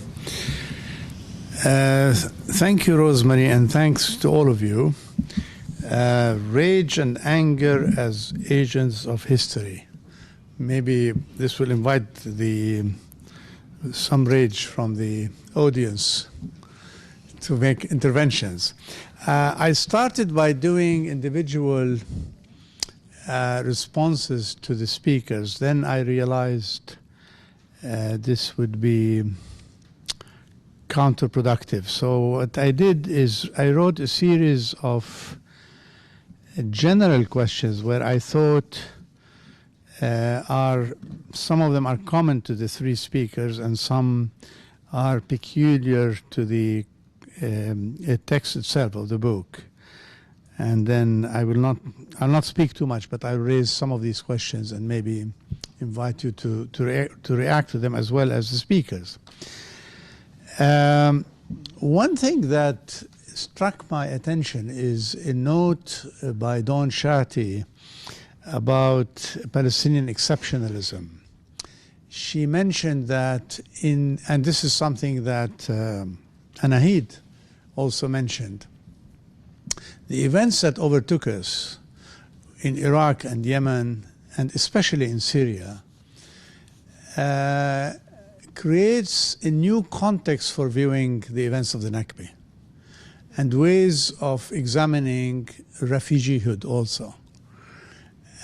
Speaker 1: Thank you, Rosemary, and thanks to all of you. Rage and anger as agents of history. Maybe this will invite some rage from the audience to make interventions. I started by doing individual responses to the speakers. Then I realized this would be counterproductive. So what I did is I wrote a series of general questions where I thought some of them are common to the three speakers and some are peculiar to the text itself of the book. And then I'll not speak too much, but I'll raise some of these questions and maybe invite you to react to them as well as the speakers. One thing that struck my attention is a note by Dawn Chatty about Palestinian exceptionalism. She mentioned that and this is something that Anaheed also mentioned, the events that overtook us in Iraq and Yemen, and especially in Syria, creates a new context for viewing the events of the Nakba and ways of examining refugeehood also.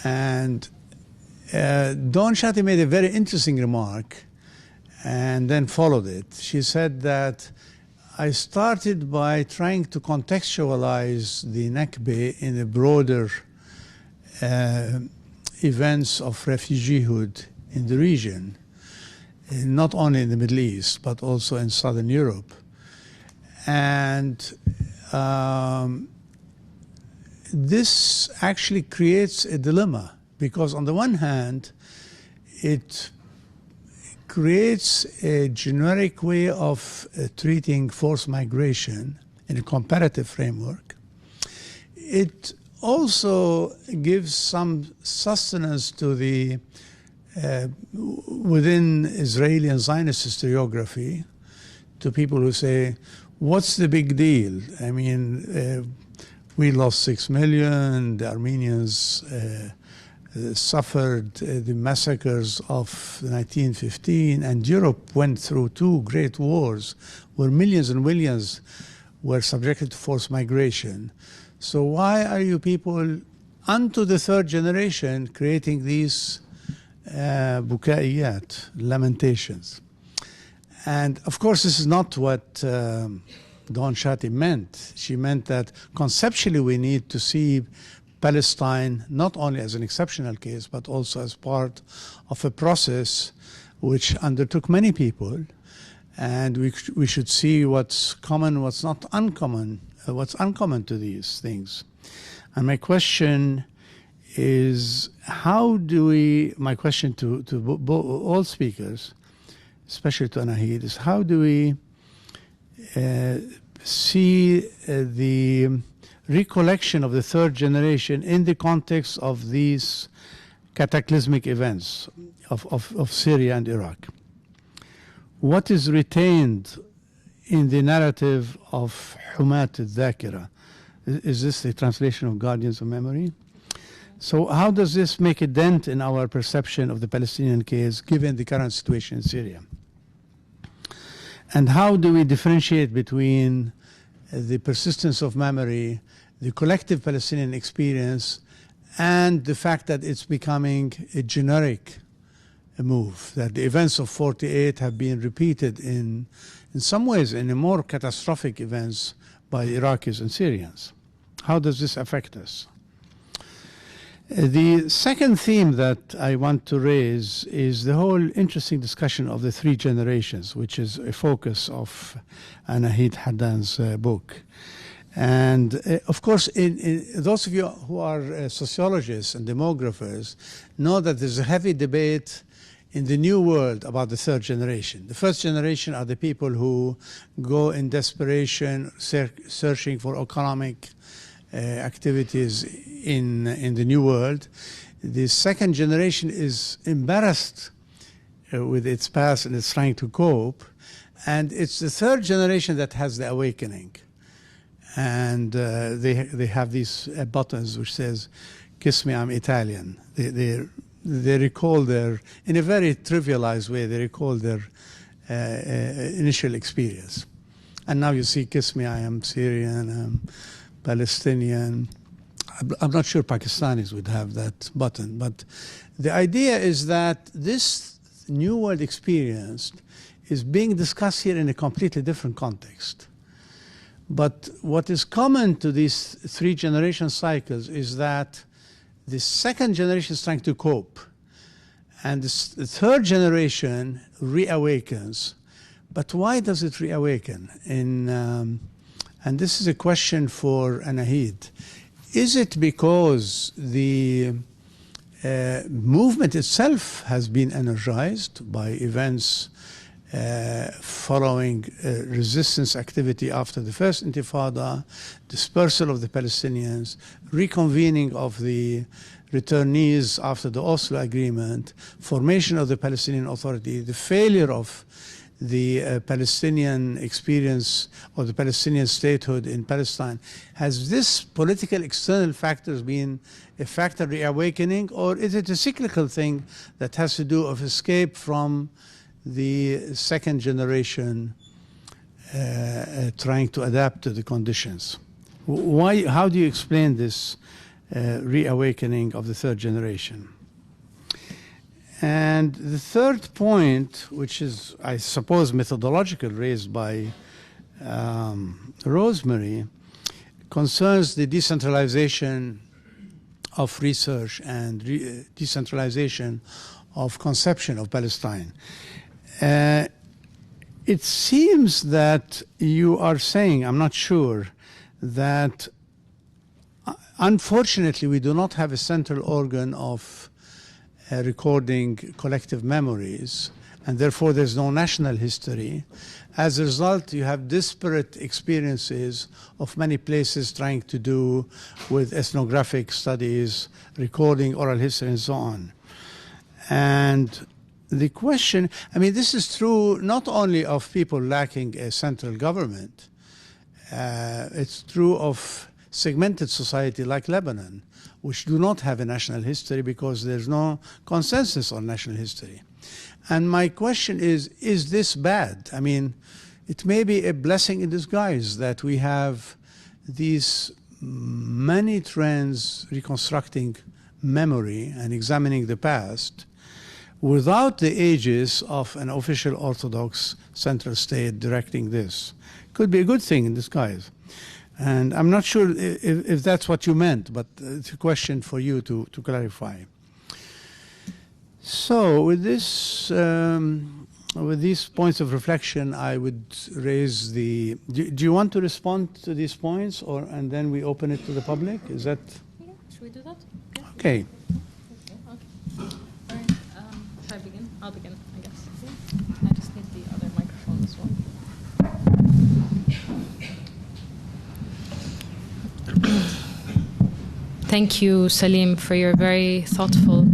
Speaker 1: And Dawn Chatty made a very interesting remark and then followed it. She said that I started by trying to contextualize the Nakba in a broader events of refugeehood in the region, not only in the Middle East, but also in Southern Europe. And this actually creates a dilemma, because on the one hand, it creates a generic way of treating forced migration in a comparative framework. It also gives some sustenance to the within Israeli and Zionist historiography, to people who say, what's the big deal? I mean, we lost 6 million, the Armenians suffered the massacres of 1915, and Europe went through 2 great wars where millions and millions were subjected to forced migration. So why are you people, unto the 3rd generation, creating these bukaiyat, lamentations? And of course, this is not what Dawn Chatty meant. She meant that conceptually we need to see Palestine not only as an exceptional case, but also as part of a process which undertook many people. And we should see what's common, what's not uncommon, what's uncommon to these things. And my question is, how do we, my question to all speakers, especially to Anaheed, is how do we see the recollection of the 3rd generation in the context of these cataclysmic events of Syria and Iraq? What is retained in the narrative of Humat al-Dhakira? Is this the translation of Guardians of Memory? So how does this make a dent in our perception of the Palestinian case given the current situation in Syria? And how do we differentiate between the persistence of memory, the collective Palestinian experience, and the fact that it's becoming a generic move, that the events of 48 have been repeated in some ways in a more catastrophic events by Iraqis and Syrians? How does this affect us? The second theme that I want to raise is the whole interesting discussion of the 3 generations, which is a focus of Anaheed Hardan's book. And of course, those of you who are sociologists and demographers know that there's a heavy debate in the new world about the 3rd generation. The 1st generation are the people who go in desperation, searching for economic activities in the new world. The 2nd generation is embarrassed with its past and it's trying to cope. And it's the 3rd generation that has the awakening. And they have these buttons which says, "Kiss me, I'm Italian." They recall their, in a very trivialized way, they recall their initial experience. And now you see, "Kiss me, I am Syrian, I'm Palestinian." I'm not sure Pakistanis would have that button, but the idea is that this new world experience is being discussed here in a completely different context. But what is common to these 3 generation cycles is that the 2nd generation is trying to cope, and the 3rd generation reawakens. But why does it reawaken? And this is a question for Anaheed. Is it because the movement itself has been energized by events following resistance activity after the first Intifada, dispersal of the Palestinians, reconvening of the returnees after the Oslo Agreement, formation of the Palestinian Authority, the failure of the Palestinian experience or the Palestinian statehood in Palestine? Has this political external factors been a factor reawakening, or is it a cyclical thing that has to do with escape from the 2nd generation trying to adapt to the conditions? Why? How do you explain this reawakening of the 3rd generation? And the 3rd point, which is, I suppose, methodological, raised by Rosemary, concerns the decentralization of research and decentralization of conception of Palestine. It seems that you are saying, I'm not sure, that unfortunately we do not have a central organ of recording collective memories, and therefore there's no national history. As a result, you have disparate experiences of many places trying to do with ethnographic studies, recording oral history, and so on. And the question, I mean, this is true not only of people lacking a central government, it's true of segmented society like Lebanon, which do not have a national history because there's no consensus on national history. And my question is this bad? I mean, it may be a blessing in disguise that we have these many trends reconstructing memory and examining the past without the aegis of an official Orthodox central state directing this. Could be a good thing in disguise. And I'm not sure if that's what you meant, but it's a question for you to clarify. So with this, with these points of reflection, I would raise the. Do you want to respond to these points, and then we open it to the public? Is that?
Speaker 2: Yeah, should we do that? Yeah.
Speaker 1: Okay.
Speaker 2: All right. Should I begin? I'll begin, I guess. I just need the other microphone as well. Thank you, Salim, for your very thoughtful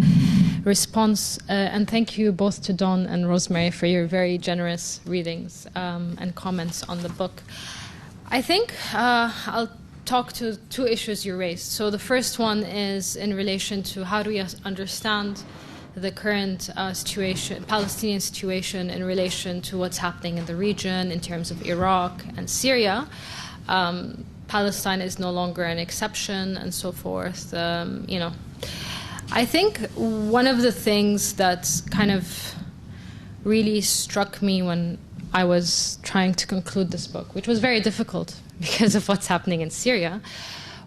Speaker 2: response, and thank you both to Dawn and Rosemary for your very generous readings and comments on the book. I think I'll talk to two issues you raised. So the first one is in relation to how do we understand the current situation, Palestinian situation, in relation to what's happening in the region in terms of Iraq and Syria. Palestine is no longer an exception, and so forth. You know, I think one of the things that kind of really struck me when I was trying to conclude this book, which was very difficult because of what's happening in Syria,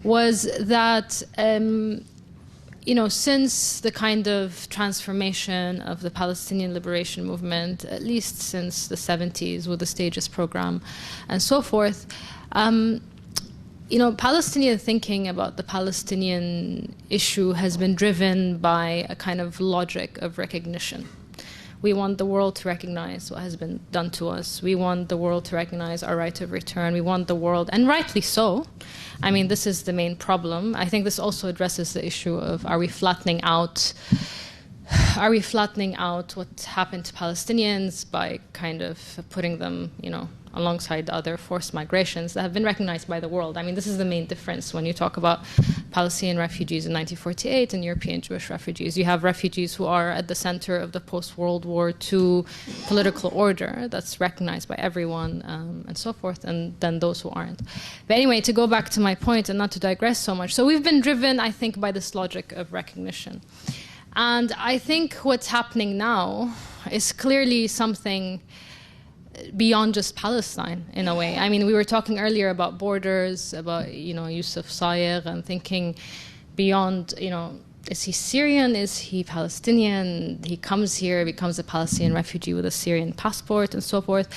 Speaker 2: was that you know, since the kind of transformation of the Palestinian liberation movement, at least since the 70s with the Stages program and so forth, you know, Palestinian thinking about the Palestinian issue has been driven by a kind of logic of recognition. We want the world to recognize what has been done to us. We want the world to recognize our right of return. We want the world, and rightly so. I mean, this is the main problem. I think this also addresses the issue of are we flattening out what happened to Palestinians by kind of putting them, you know, alongside other forced migrations that have been recognized by the world. I mean, this is the main difference when you talk about Palestinian refugees in 1948 and European Jewish refugees. You have refugees who are at the center of the post-World War II political order that's recognized by everyone and so forth, and then those who aren't. But anyway, to go back to my point and not to digress so much. So we've been driven, I think, by this logic of recognition. And I think what's happening now is clearly something beyond just Palestine, in a way. I mean, we were talking earlier about borders, about, you know, Yusuf Sayigh, and thinking beyond, you know, is he Syrian? Is he Palestinian? He comes here, becomes a Palestinian refugee with a Syrian passport, and so forth.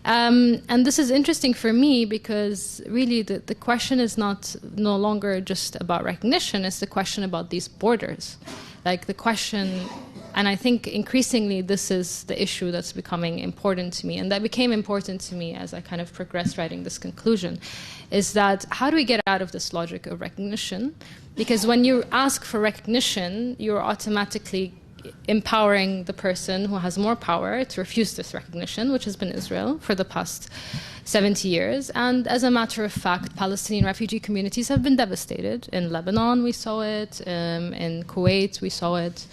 Speaker 2: And this is interesting for me because really the question is no longer just about recognition, it's the question about these borders. Like the question, and I think increasingly this is the issue that's becoming important to me, and that became important to me as I kind of progressed writing this conclusion, is that how do we get out of this logic of recognition? Because when you ask for recognition, you're automatically empowering the person who has more power to refuse this recognition, which has been Israel for the past 70 years. And as a matter of fact, Palestinian refugee communities have been devastated. In Lebanon, we saw it. In Kuwait, we saw it.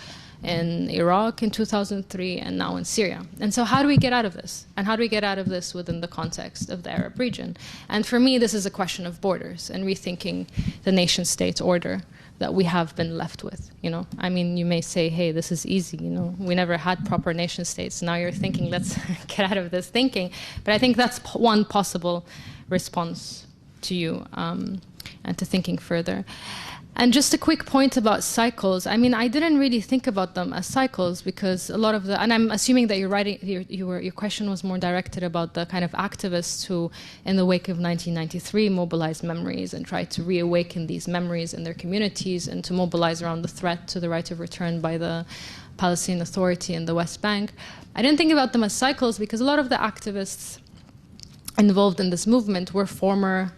Speaker 2: In Iraq in 2003, and now in Syria. And so how do we get out of this? And how do we get out of this within the context of the Arab region? And for me, this is a question of borders and rethinking the nation-state order that we have been left with, you know? I mean, you may say, hey, this is easy, you know? We never had proper nation-states. Now you're thinking, let's get out of this thinking. But I think that's one possible response to you and to thinking further. And just a quick point about cycles. I mean, I didn't really think about them as cycles because a lot of the, and I'm assuming that your question was more directed about the kind of activists who, in the wake of 1993, mobilized memories and tried to reawaken these memories in their communities and to mobilize around the threat to the right of return by the Palestinian Authority in the West Bank. I didn't think about them as cycles because a lot of the activists involved in this movement were former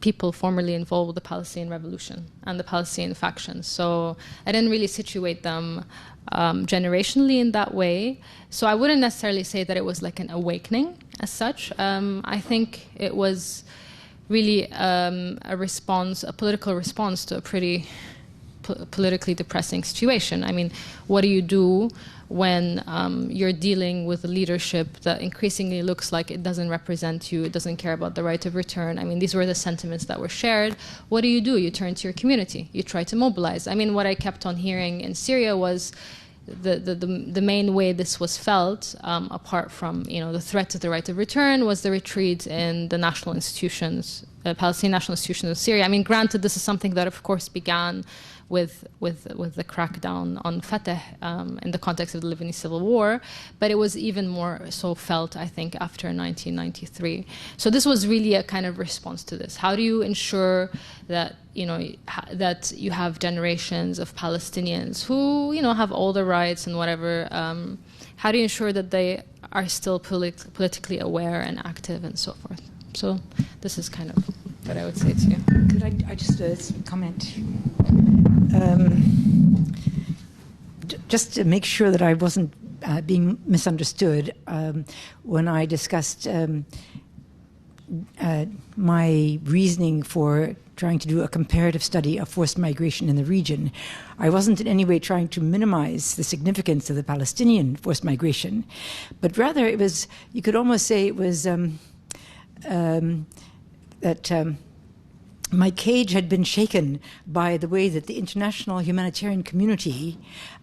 Speaker 2: people formerly involved with the Palestinian Revolution and the Palestinian factions. So I didn't really situate them generationally in that way. So I wouldn't necessarily say that it was like an awakening as such. I think it was really a response, a political response to a pretty politically depressing situation. I mean, what do you do when you're dealing with a leadership that increasingly looks like it doesn't represent you, it doesn't care about the right of return? I mean, these were the sentiments that were shared. What do? You turn to your community. You try to mobilize. I mean, what I kept on hearing in Syria was the main way this was felt, apart from the threat to the right of return, was the retreat in the national institutions, Palestinian national institutions of Syria. I mean, granted, this is something that, of course, began with the crackdown on Fatah in the context of the Lebanese civil war, but it was even more so felt, I think, after 1993. So this was really a kind of response to this. How do you ensure that that you have generations of Palestinians who have all the rights and whatever? How do you ensure that they are still politically aware and active and so forth? So this is kind of what I would say to you.
Speaker 3: Could I just comment? Just to make sure that I wasn't being misunderstood, when I discussed my reasoning for trying to do a comparative study of forced migration in the region, I wasn't in any way trying to minimize the significance of the Palestinian forced migration, but rather it was, you could almost say it was that my cage had been shaken by the way that the international humanitarian community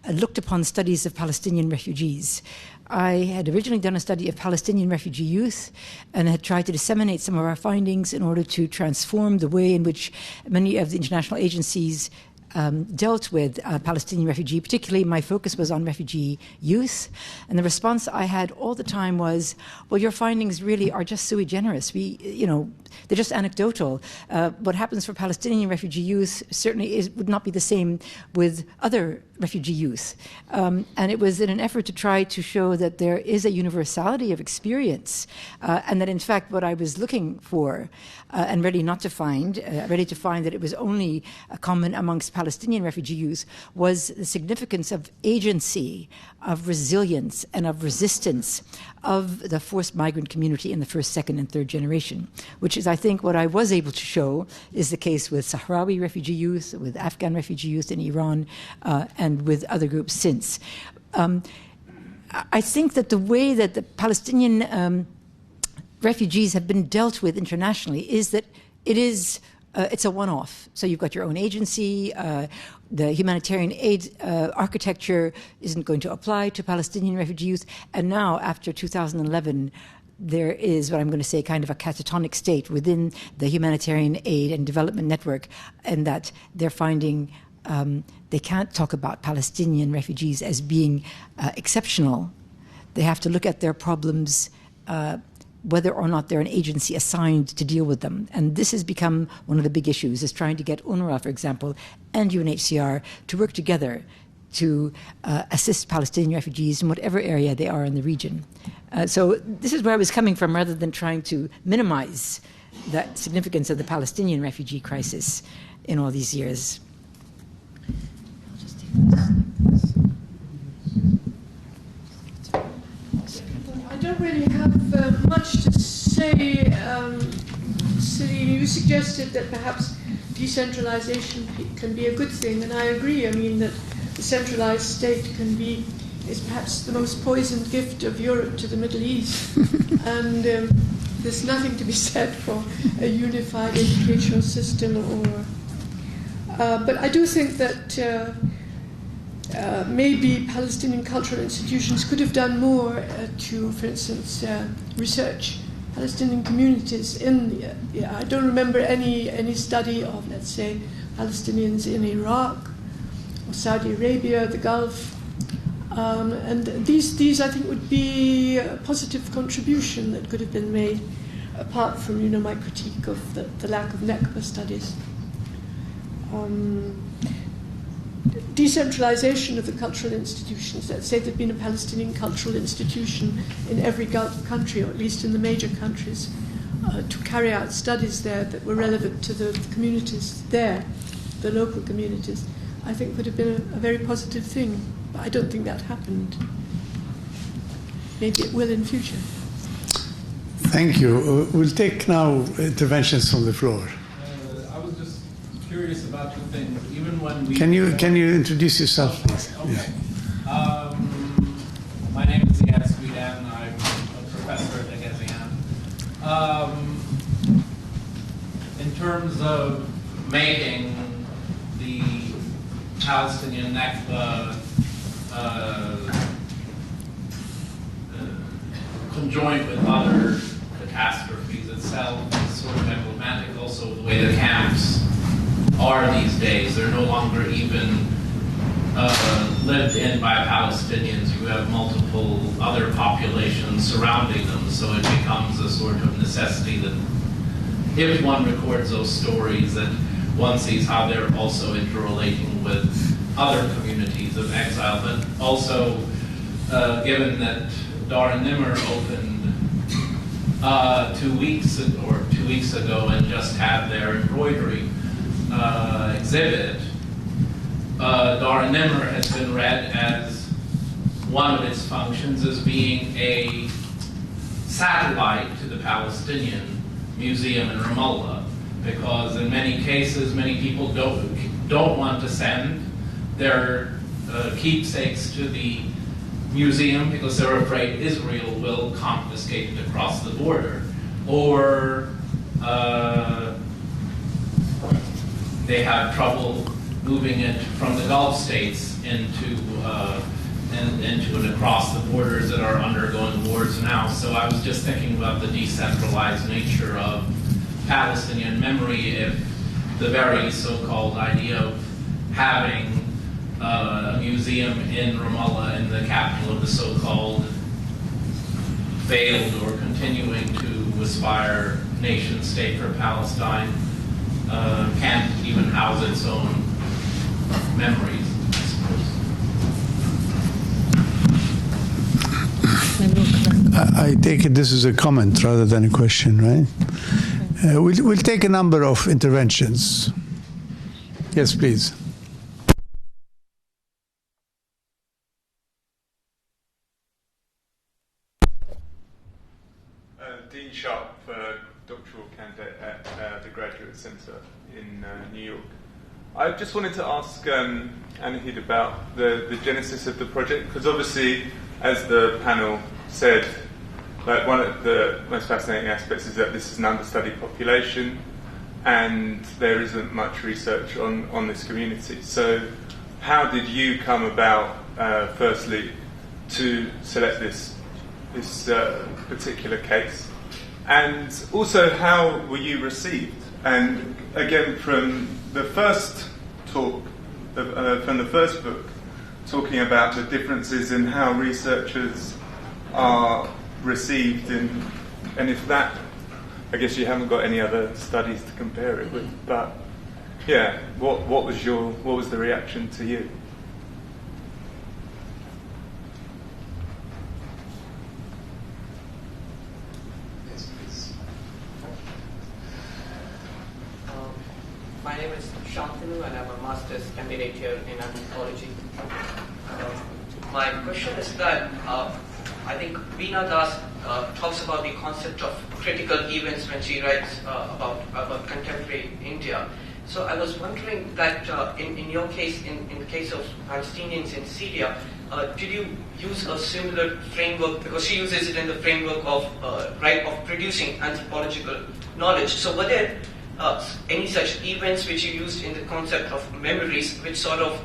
Speaker 3: looked upon studies of Palestinian refugees. I had originally done a study of Palestinian refugee youth and had tried to disseminate some of our findings in order to transform the way in which many of the international agencies dealt with Palestinian refugee. Particularly, my focus was on refugee youth, and the response I had all the time was, "Well, your findings really are just sui generis. They're just anecdotal. What happens for Palestinian refugee youth certainly would not be the same with other refugee youth." And it was in an effort to try to show that there is a universality of experience, and that in fact what I was looking for and ready to find that it was only common amongst Palestinian refugee youth was the significance of agency, of resilience, and of resistance of the forced migrant community in the first, second, and third generation, which is, I think, what I was able to show is the case with Sahrawi refugee youth, with Afghan refugee youth in Iran, and with other groups since. I think that the way that the Palestinian refugees have been dealt with internationally is that it's a one-off. So you've got your own agency. The humanitarian aid architecture isn't going to apply to Palestinian refugee youth. And now, after 2011, there is what I'm going to say kind of a catatonic state within the humanitarian aid and development network, and that they're finding they can't talk about Palestinian refugees as being exceptional. They have to look at their problems whether or not they're an agency assigned to deal with them. And this has become one of the big issues, is trying to get UNRWA, for example, and UNHCR to work together to assist Palestinian refugees in whatever area they are in the region. So this is where I was coming from, rather than trying to minimize the significance of the Palestinian refugee crisis in all these years.
Speaker 2: I'll just take this.
Speaker 4: I don't really have much to say. Salim, you suggested that perhaps decentralization can be a good thing, and I agree. I mean, that the centralized state is perhaps the most poisoned gift of Europe to the Middle East. And there's nothing to be said for a unified educational system but I do think that maybe Palestinian cultural institutions could have done more to, for instance, research Palestinian communities I don't remember any study of, let's say, Palestinians in Iraq or Saudi Arabia, the Gulf. And these, I think, would be a positive contribution that could have been made, apart from, my critique of the lack of Nakba studies. Decentralization of the cultural institutions. Let's say there'd been a Palestinian cultural institution in every Gulf country, or at least in the major countries, to carry out studies there that were relevant to the communities there, the local communities, I think would have been a very positive thing. But I don't think that happened. Maybe it will in future.
Speaker 1: Thank you. We'll take now interventions from the floor.
Speaker 5: I was just curious about two things. Even when we
Speaker 1: Can you introduce yourself, please?
Speaker 5: Okay. My name is Zeit. I'm a professor at Discussant. In terms of making the Palestinian Nakba conjoined with other catastrophes itself is sort of emblematic also of the way the camps are these days. They're no longer even lived in by Palestinians. You have multiple other populations surrounding them, so it becomes a sort of necessity that if one records those stories, that one sees how they're also interrelating with other communities of exile, but also given that Dar Nimmer opened 2 weeks ago and just had their embroidery exhibit, Dar Nimmer has been read as one of its functions as being a satellite to the Palestinian Museum in Ramallah, because in many cases, many people don't want to send their keepsakes to the museum because they're afraid Israel will confiscate it across the border, or they have trouble moving it from the Gulf states into and across the borders that are undergoing wars now. So I was just thinking about the decentralized nature of Palestinian memory if the very so-called idea of having a museum in Ramallah, in the capital of the so-called failed or continuing to aspire nation state for Palestine, can't even house its own memories, I suppose.
Speaker 1: I take it this is a comment rather than a question, right? We'll take a number of interventions. Yes, please.
Speaker 6: Dean Sharp, doctoral candidate at the Graduate Center in New York. I just wanted to ask Anaheed about the genesis of the project, because obviously, as the panel said, like one of the most fascinating aspects is that this is an understudied population and there isn't much research on this community. So how did you come about, firstly, to select this particular case? And also, how were you received? And again, from the first talk, from the first book, talking about the differences in how researchers are received, and if that, I guess you haven't got any other studies to compare it with, but yeah, what was the reaction to you?
Speaker 7: My name is Shantanu and I'm a master's candidate here in Anthropology. My question is that I think Veena Das talks about the concept of critical events when she writes about contemporary India. So I was wondering that in your case, in the case of Palestinians in Syria, did you use a similar framework? Because she uses it in the framework of producing anthropological knowledge. So were there any such events which you used in the concept of memories, which sort of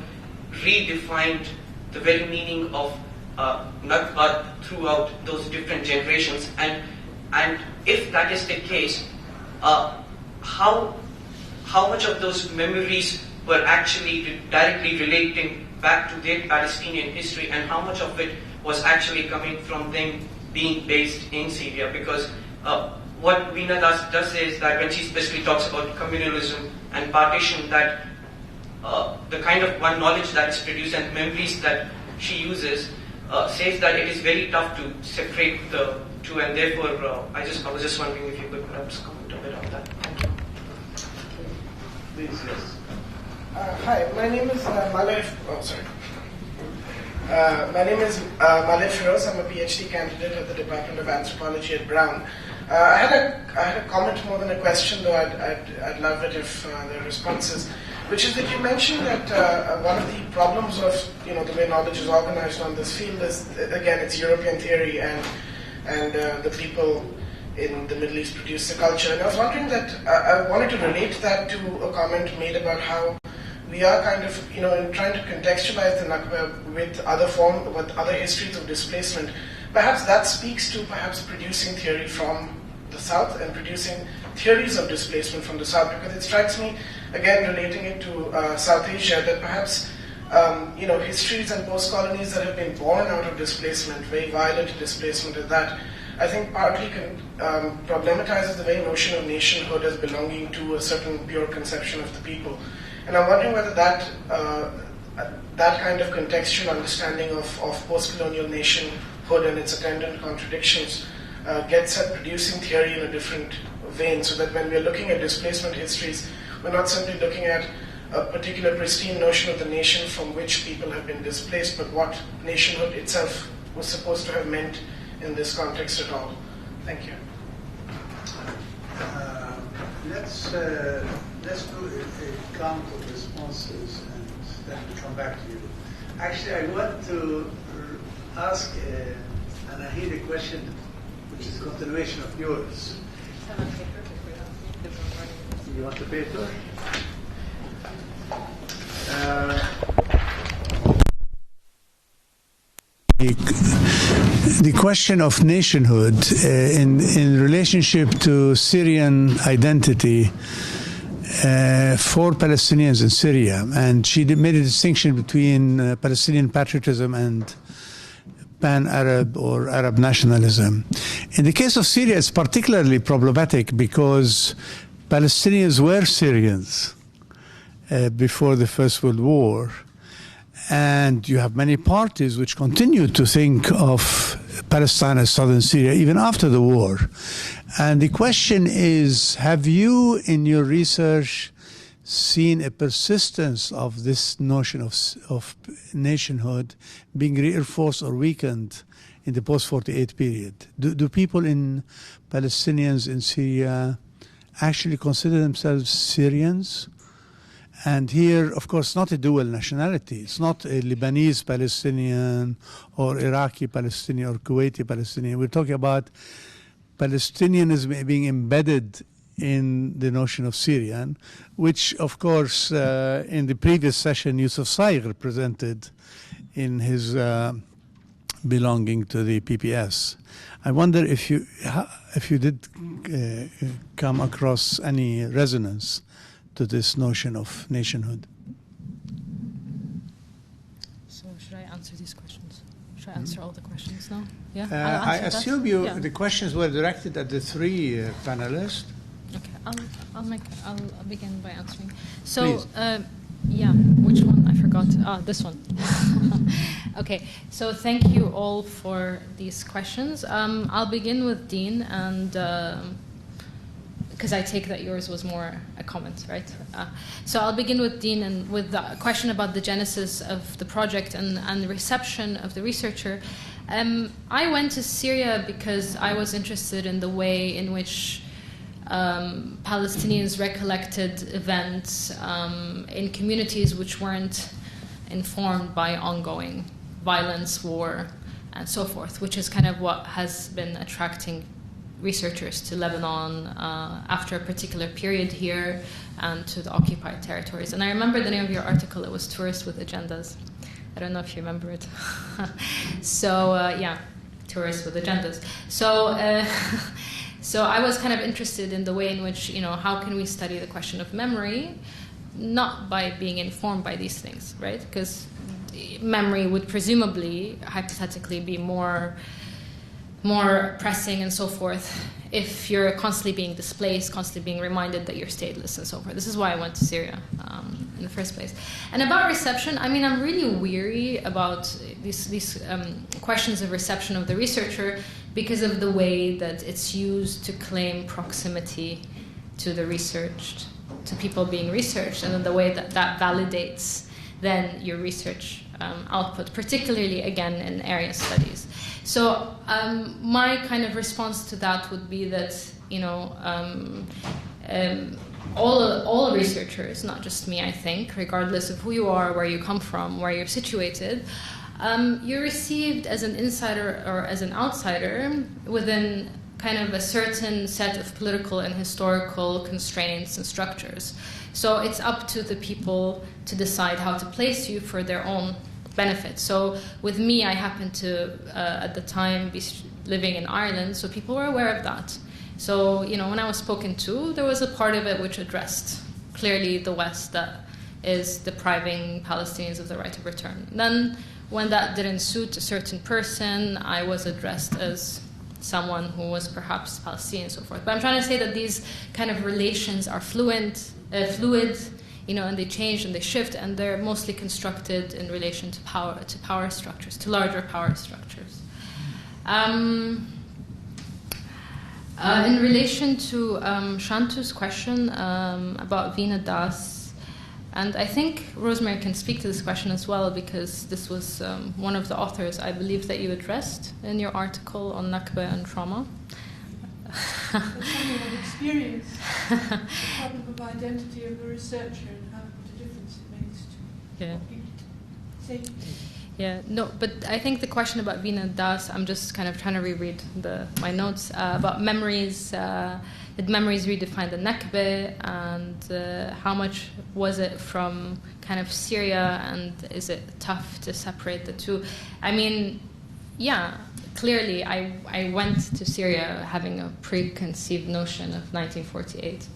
Speaker 7: redefined the very meaning of Nakba throughout those different generations? And if that is the case, how how much of those memories were actually directly relating back to their Palestinian history, and how much of it was actually coming from them being based in Syria. Because what Veena does is that when she especially talks about communalism and partition, that the kind of one knowledge that is produced and memories that she uses says that it is very tough to separate the two, and therefore I was just wondering if you could perhaps comment a bit on that. Thank you.
Speaker 6: Please, yes.
Speaker 8: Hi, my name is Malay. My name is Malay Firoz. I'm a PhD candidate at the Department of Anthropology at Brown. I had a comment more than a question, though I'd love it if there are responses. Which is that you mentioned that one of the problems of the way knowledge is organized on this field is, again, it's European theory and the people in the Middle East produce the culture. And I was wondering that I wanted to relate that to a comment made about how we are kind of in trying to contextualize the Nakba with other histories of displacement. Perhaps that speaks to perhaps producing theory from the South and producing theories of displacement from the South, because it strikes me, again, relating it to South Asia, that perhaps histories and post-colonies that have been born out of displacement, very violent displacement at that, I think partly problematizes the very notion of nationhood as belonging to a certain pure conception of the people. And I'm wondering whether that kind of contextual understanding of post-colonial nationhood and its attendant contradictions gets at producing theory in a different vein, so that when we're looking at displacement histories, we're not simply looking at a particular pristine notion of the nation from which people have been displaced, but what nationhood itself was supposed to have meant in this context at all. Thank you.
Speaker 1: Let's do a count of responses and then we'll come back to you. Actually, I want to ask Anaheed a question which is a continuation of yours. You want the paper? The question of nationhood in relationship to Syrian identity for Palestinians in Syria, and she made a distinction between Palestinian patriotism and pan-Arab or Arab nationalism. In the case of Syria, it's particularly problematic because Palestinians were Syrians before the First World War. And you have many parties which continue to think of Palestine as southern Syria even after the war. And the question is, have you in your research seen a persistence of this notion of nationhood being reinforced or weakened in the post-48 period? Do people Palestinians in Syria actually consider themselves Syrians? And here, of course, not a dual nationality. It's not a Lebanese Palestinian or Iraqi Palestinian or Kuwaiti Palestinian. We're talking about Palestinianism being embedded in the notion of Syrian, which, of course, in the previous session, Yusuf Sayigh represented in his belonging to the PPS. I wonder if you did come across any resonance to this notion of nationhood.
Speaker 2: So should I answer these questions? Should I answer all the questions now? Yeah.
Speaker 1: I assume the questions were directed at the three panelists.
Speaker 2: Okay, I'll begin by answering. So,
Speaker 1: Please.
Speaker 2: Which one? I forgot. This one. Okay, so thank you all for these questions. I'll begin with Dean, and because I take that yours was more a comment, right? So I'll begin with Dean and with the question about the genesis of the project and the reception of the researcher. I went to Syria because I was interested in the way in which Palestinians recollected events in communities which weren't informed by ongoing violence, war, and so forth, which is kind of what has been attracting researchers to Lebanon after a particular period here and to the occupied territories. And I remember the name of your article. It was Tourists with Agendas. I don't know if you remember it. So, Tourists with Agendas. So So I was kind of interested in the way in which, how can we study the question of memory, not by being informed by these things, right? Because memory would presumably, hypothetically, be more pressing and so forth if you're constantly being displaced, constantly being reminded that you're stateless and so forth. This is why I went to Syria in the first place. And about reception, I mean, I'm really weary about these questions of reception of the researcher because of the way that it's used to claim proximity to the researched, to people being researched, and then the way that that validates then your research output, particularly, again, in area studies. So my kind of response to that would be that, all researchers, not just me, I think, regardless of who you are, where you come from, where you're situated, you're received as an insider or as an outsider within kind of a certain set of political and historical constraints and structures. So it's up to the people to decide how to place you for their own benefit. So with me, I happened to, at the time, be living in Ireland, so people were aware of that. So, when I was spoken to, there was a part of it which addressed clearly the West that is depriving Palestinians of the right of return. Then, when that didn't suit a certain person, I was addressed as someone who was perhaps Palestinian and so forth. But I'm trying to say that these kind of relations are fluid, and they change and they shift, and they're mostly constructed in relation to power structures, to larger power structures. In relation to Shantu's question about Veena Das, and I think Rosemary can speak to this question as well, because this was one of the authors, I believe, that you addressed in your article on Nakba and trauma.
Speaker 4: The problem of experience, the problem of identity of the researcher, and what a difference it makes to people.
Speaker 2: Yeah, no, but I think the question about Veena Das, I'm just kind of trying to reread my notes about memories. Did memories redefine the Nakba, and how much was it from kind of Syria, and is it tough to separate the two? I mean, yeah, clearly I went to Syria having a preconceived notion of 1948,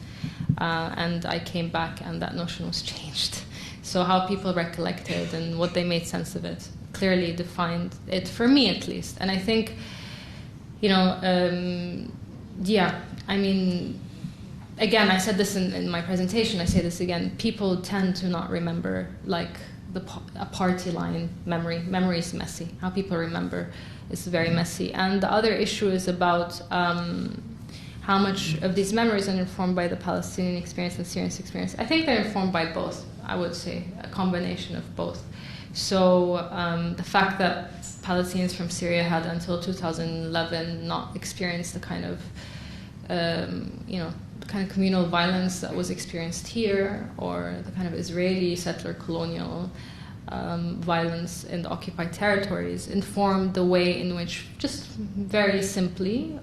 Speaker 2: and I came back and that notion was changed. So how people recollected and what they made sense of it clearly defined it, for me at least. And I think, I mean, again, I said this in my presentation, I say this again, people tend to not remember like a party line memory. Memory is messy. How people remember is very messy. And the other issue is about how much of these memories are informed by the Palestinian experience and Syrian experience. I think they're informed by both, I would say, a combination of both. So the fact that Palestinians from Syria had until 2011 not experienced the kind of, communal violence that was experienced here, or the kind of Israeli settler colonial violence in the occupied territories, informed the way in which, just very simply,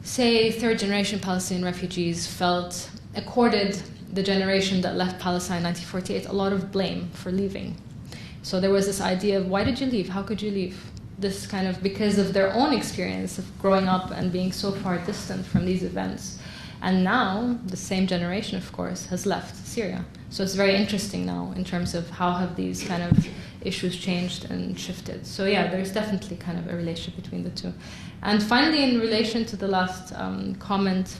Speaker 2: say third-generation Palestinian refugees felt accorded the generation that left Palestine in 1948 a lot of blame for leaving. So there was this idea of, why did you leave? How could you leave? This kind of, because of their own experience of growing up and being so far distant from these events. And now, the same generation, of course, has left Syria. So it's very interesting now in terms of how have these kind of issues changed and shifted. So yeah, there's definitely kind of a relationship between the two. And finally, in relation to the last comment,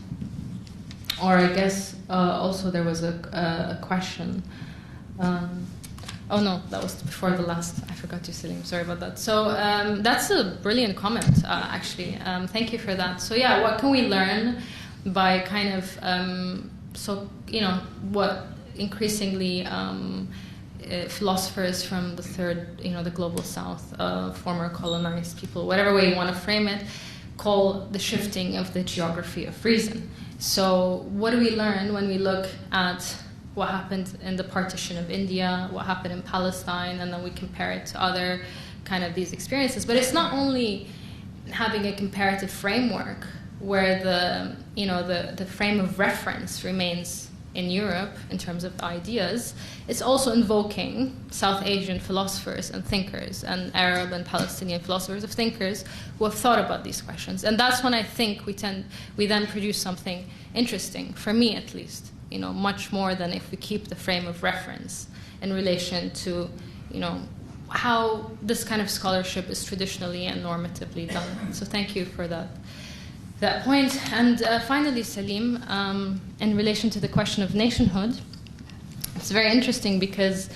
Speaker 2: or I guess also there was a question. Oh no, that was before the last. I forgot you, Salim. Sorry about that. So that's a brilliant comment, actually. Thank you for that. So yeah, what can we learn by kind of what increasingly philosophers from the third, the global south, former colonized people, whatever way you want to frame it, call the shifting of the geography of reason. So what do we learn when we look at what happened in the partition of India, what happened in Palestine, and then we compare it to other kind of these experiences? But it's not only having a comparative framework where the frame of reference remains in Europe in terms of ideas, it's also invoking South Asian philosophers and thinkers and Arab and Palestinian philosophers of thinkers who have thought about these questions. And that's when I think we then produce something interesting, for me at least, much more than if we keep the frame of reference in relation to, how this kind of scholarship is traditionally and normatively done. So thank you for that point. And finally, Salim, in relation to the question of nationhood, it's very interesting because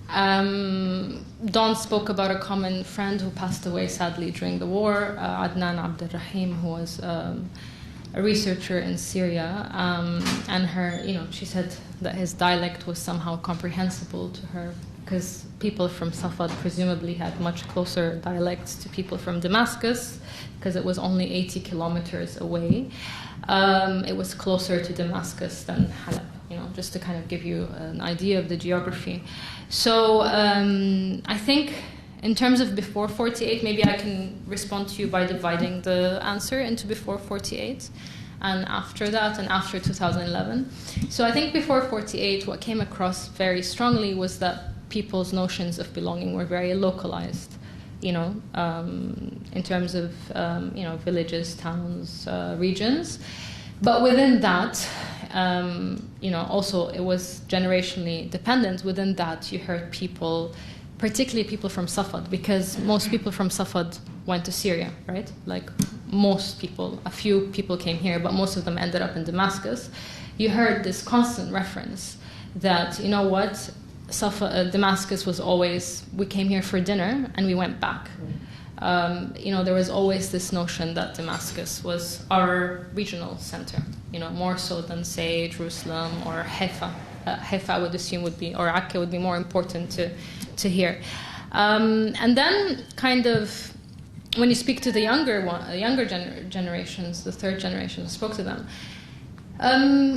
Speaker 2: Dawn spoke about a common friend who passed away sadly during the war, Adnan Abdelrahim, who was a researcher in Syria, and her, she said that his dialect was somehow comprehensible to her because people from Safad presumably had much closer dialects to people from Damascus because it was only 80 kilometers away. It was closer to Damascus than Halab, just to kind of give you an idea of the geography. So I think in terms of before 48, maybe I can respond to you by dividing the answer into before 48 and after that and after 2011. So I think before 48, what came across very strongly was that people's notions of belonging were very localized, in terms of, villages, towns, regions. But within that, also it was generationally dependent. Within that, you heard people, particularly people from Safad, because most people from Safad went to Syria, right? Like most people, a few people came here, but most of them ended up in Damascus. You heard this constant reference that, Damascus was always, we came here for dinner and we went back. There was always this notion that Damascus was our regional center, more so than, say, Jerusalem or Haifa. Haifa, I would assume, or Akka would be more important to hear. And then, kind of, when you speak to the younger generations, the third generation, spoke to them,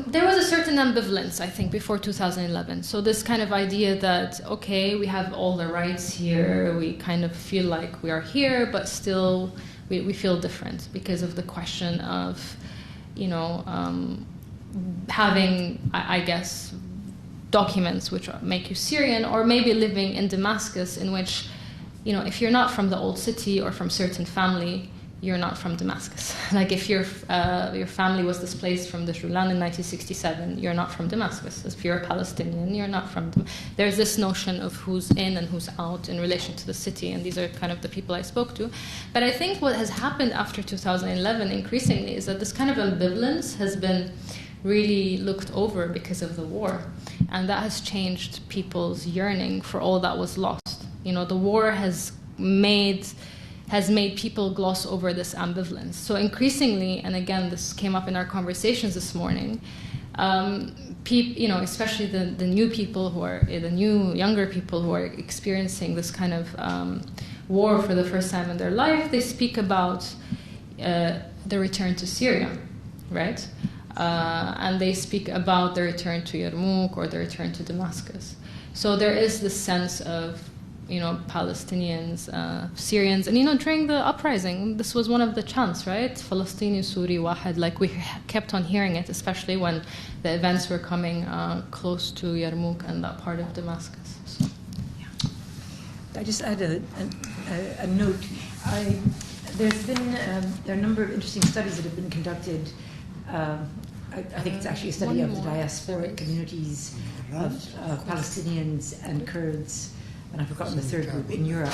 Speaker 2: there was a certain ambivalence, I think, before 2011. So this kind of idea that, okay, we have all the rights here, we kind of feel like we are here, but still we feel different because of the question of, having, I guess, documents which make you Syrian, or maybe living in Damascus in which, if you're not from the old city or from certain family, you're not from Damascus. Like if your family was displaced from the Julan in 1967, you're not from Damascus. If you're a Palestinian, you're not from There's this notion of who's in and who's out in relation to the city, and these are kind of the people I spoke to. But I think what has happened after 2011 increasingly is that this kind of ambivalence has been really looked over because of the war. And that has changed people's yearning for all that was lost. The war has made people gloss over this ambivalence. So increasingly, and again, this came up in our conversations this morning, especially the new people younger people who are experiencing this kind of war for the first time in their life, they speak about the return to Syria, right? And they speak about the return to Yarmouk or the return to Damascus. So there is this sense of Palestinians, Syrians, and during the uprising, this was one of the chants, right? Palestinian Suri Wahid, like we kept on hearing it, especially when the events were coming close to Yarmouk and that part of Damascus. So, yeah.
Speaker 3: I just add a note. There are a number of interesting studies that have been conducted. I think it's actually a study of the diasporic communities of Palestinians and Kurds, and I've forgotten the third group, in Europe.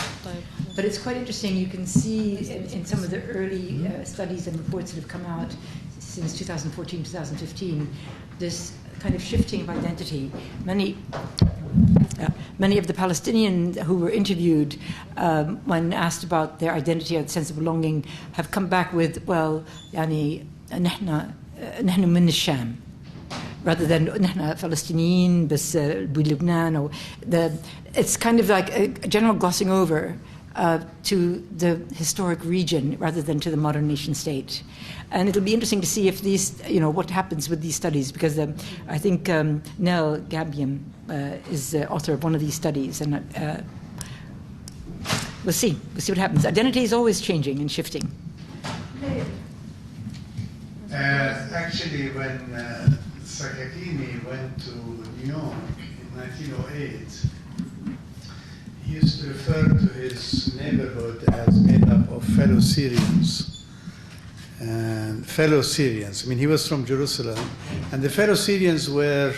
Speaker 3: But it's quite interesting. You can see in some of the early studies and reports that have come out since 2014, 2015, this kind of shifting of identity. Many of the Palestinians who were interviewed, when asked about their identity or the sense of belonging, have come back with, well, يعني نحن من الشام, rather than نحن فلسطينيين بس بلبنان. Or it's kind of like a general glossing over to the historic region rather than to the modern nation state. And it'll be interesting to see if these, what happens with these studies, because I think Nell Gabiam is the author of one of these studies, and we'll see what happens. Identity is always changing and shifting.
Speaker 1: Actually, when Sakakini went to New York in 1908, he used to refer to his neighborhood as made up of fellow Syrians. And fellow Syrians. I mean, he was from Jerusalem, and the fellow Syrians were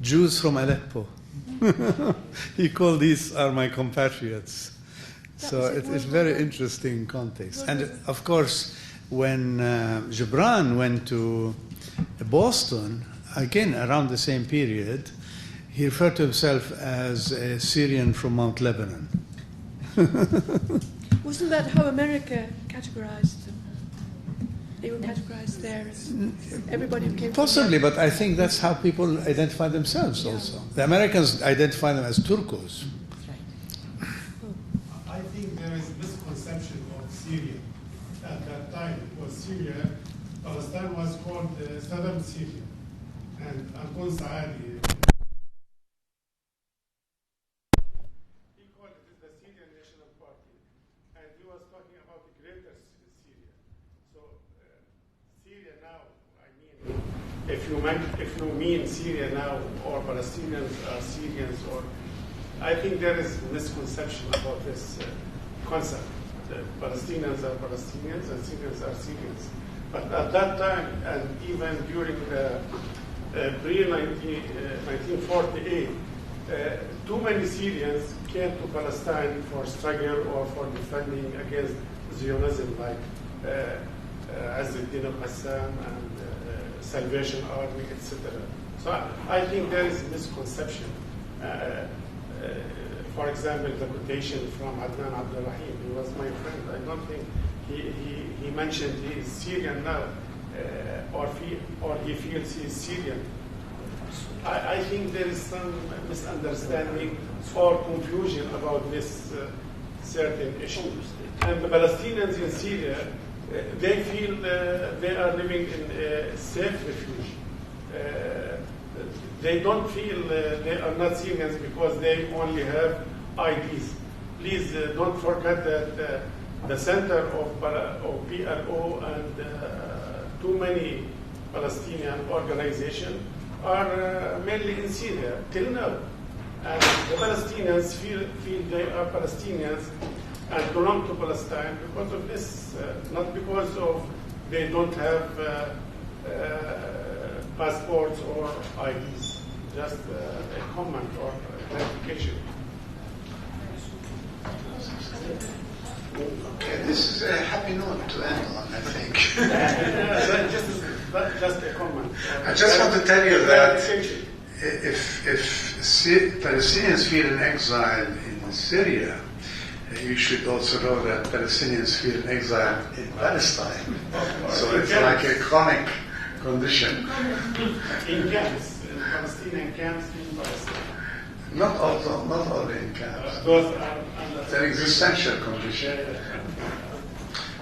Speaker 1: Jews from Aleppo. He called these are my compatriots. So it's very interesting context. And of course, when Gibran went to Boston, again around the same period, he referred to himself as a Syrian from Mount Lebanon.
Speaker 4: Wasn't that how America categorized them? They were categorized there as everybody who came
Speaker 1: Possibly,
Speaker 4: from
Speaker 1: but I think that's how people identify themselves also. The Americans identify them as Turcos.
Speaker 9: I think there is misconception of Syria. At that time, it was Syria. Palestine was called Southern Syria. And Abu Saadi, he called it the Syrian National Party. And he was talking about the greater Syria. So Syria now, I mean, if you mean Syria now, or Palestinians are Syrians, or I think there is misconception about this concept. Palestinians are Palestinians and Syrians are Syrians. But at that time, and even during the pre-1948, too many Syrians came to Palestine for struggle or for defending against Zionism, like Azzeddin al-Qassam and Salvation Army, etc. So I think there is misconception. For example, the quotation from Adnan Abdurrahim, he was my friend. I don't think he mentioned he is Syrian now, or he feels he is Syrian. I think there is some misunderstanding or confusion about this certain issue. And the Palestinians in Syria, they feel they are living in a safe refuge. They don't feel they are not Syrians because they only have IDs. Please don't forget that the center of PLO and too many Palestinian organizations are mainly in Syria till now. And the Palestinians feel they are Palestinians and belong to Palestine because of this, not because of they don't have passports or IDs. Just a comment or clarification.
Speaker 1: Okay, this is a happy note to end on, I think.
Speaker 9: just a comment.
Speaker 1: I just want to tell you that if Palestinians feel in exile in Syria, you should also know that Palestinians feel in exile in Palestine. So it's like a chronic condition.
Speaker 9: In camps. Palestinian camps in Palestine.
Speaker 1: Not only in camps. It's an existential condition.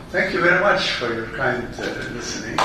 Speaker 1: Thank you very much for your kind listening.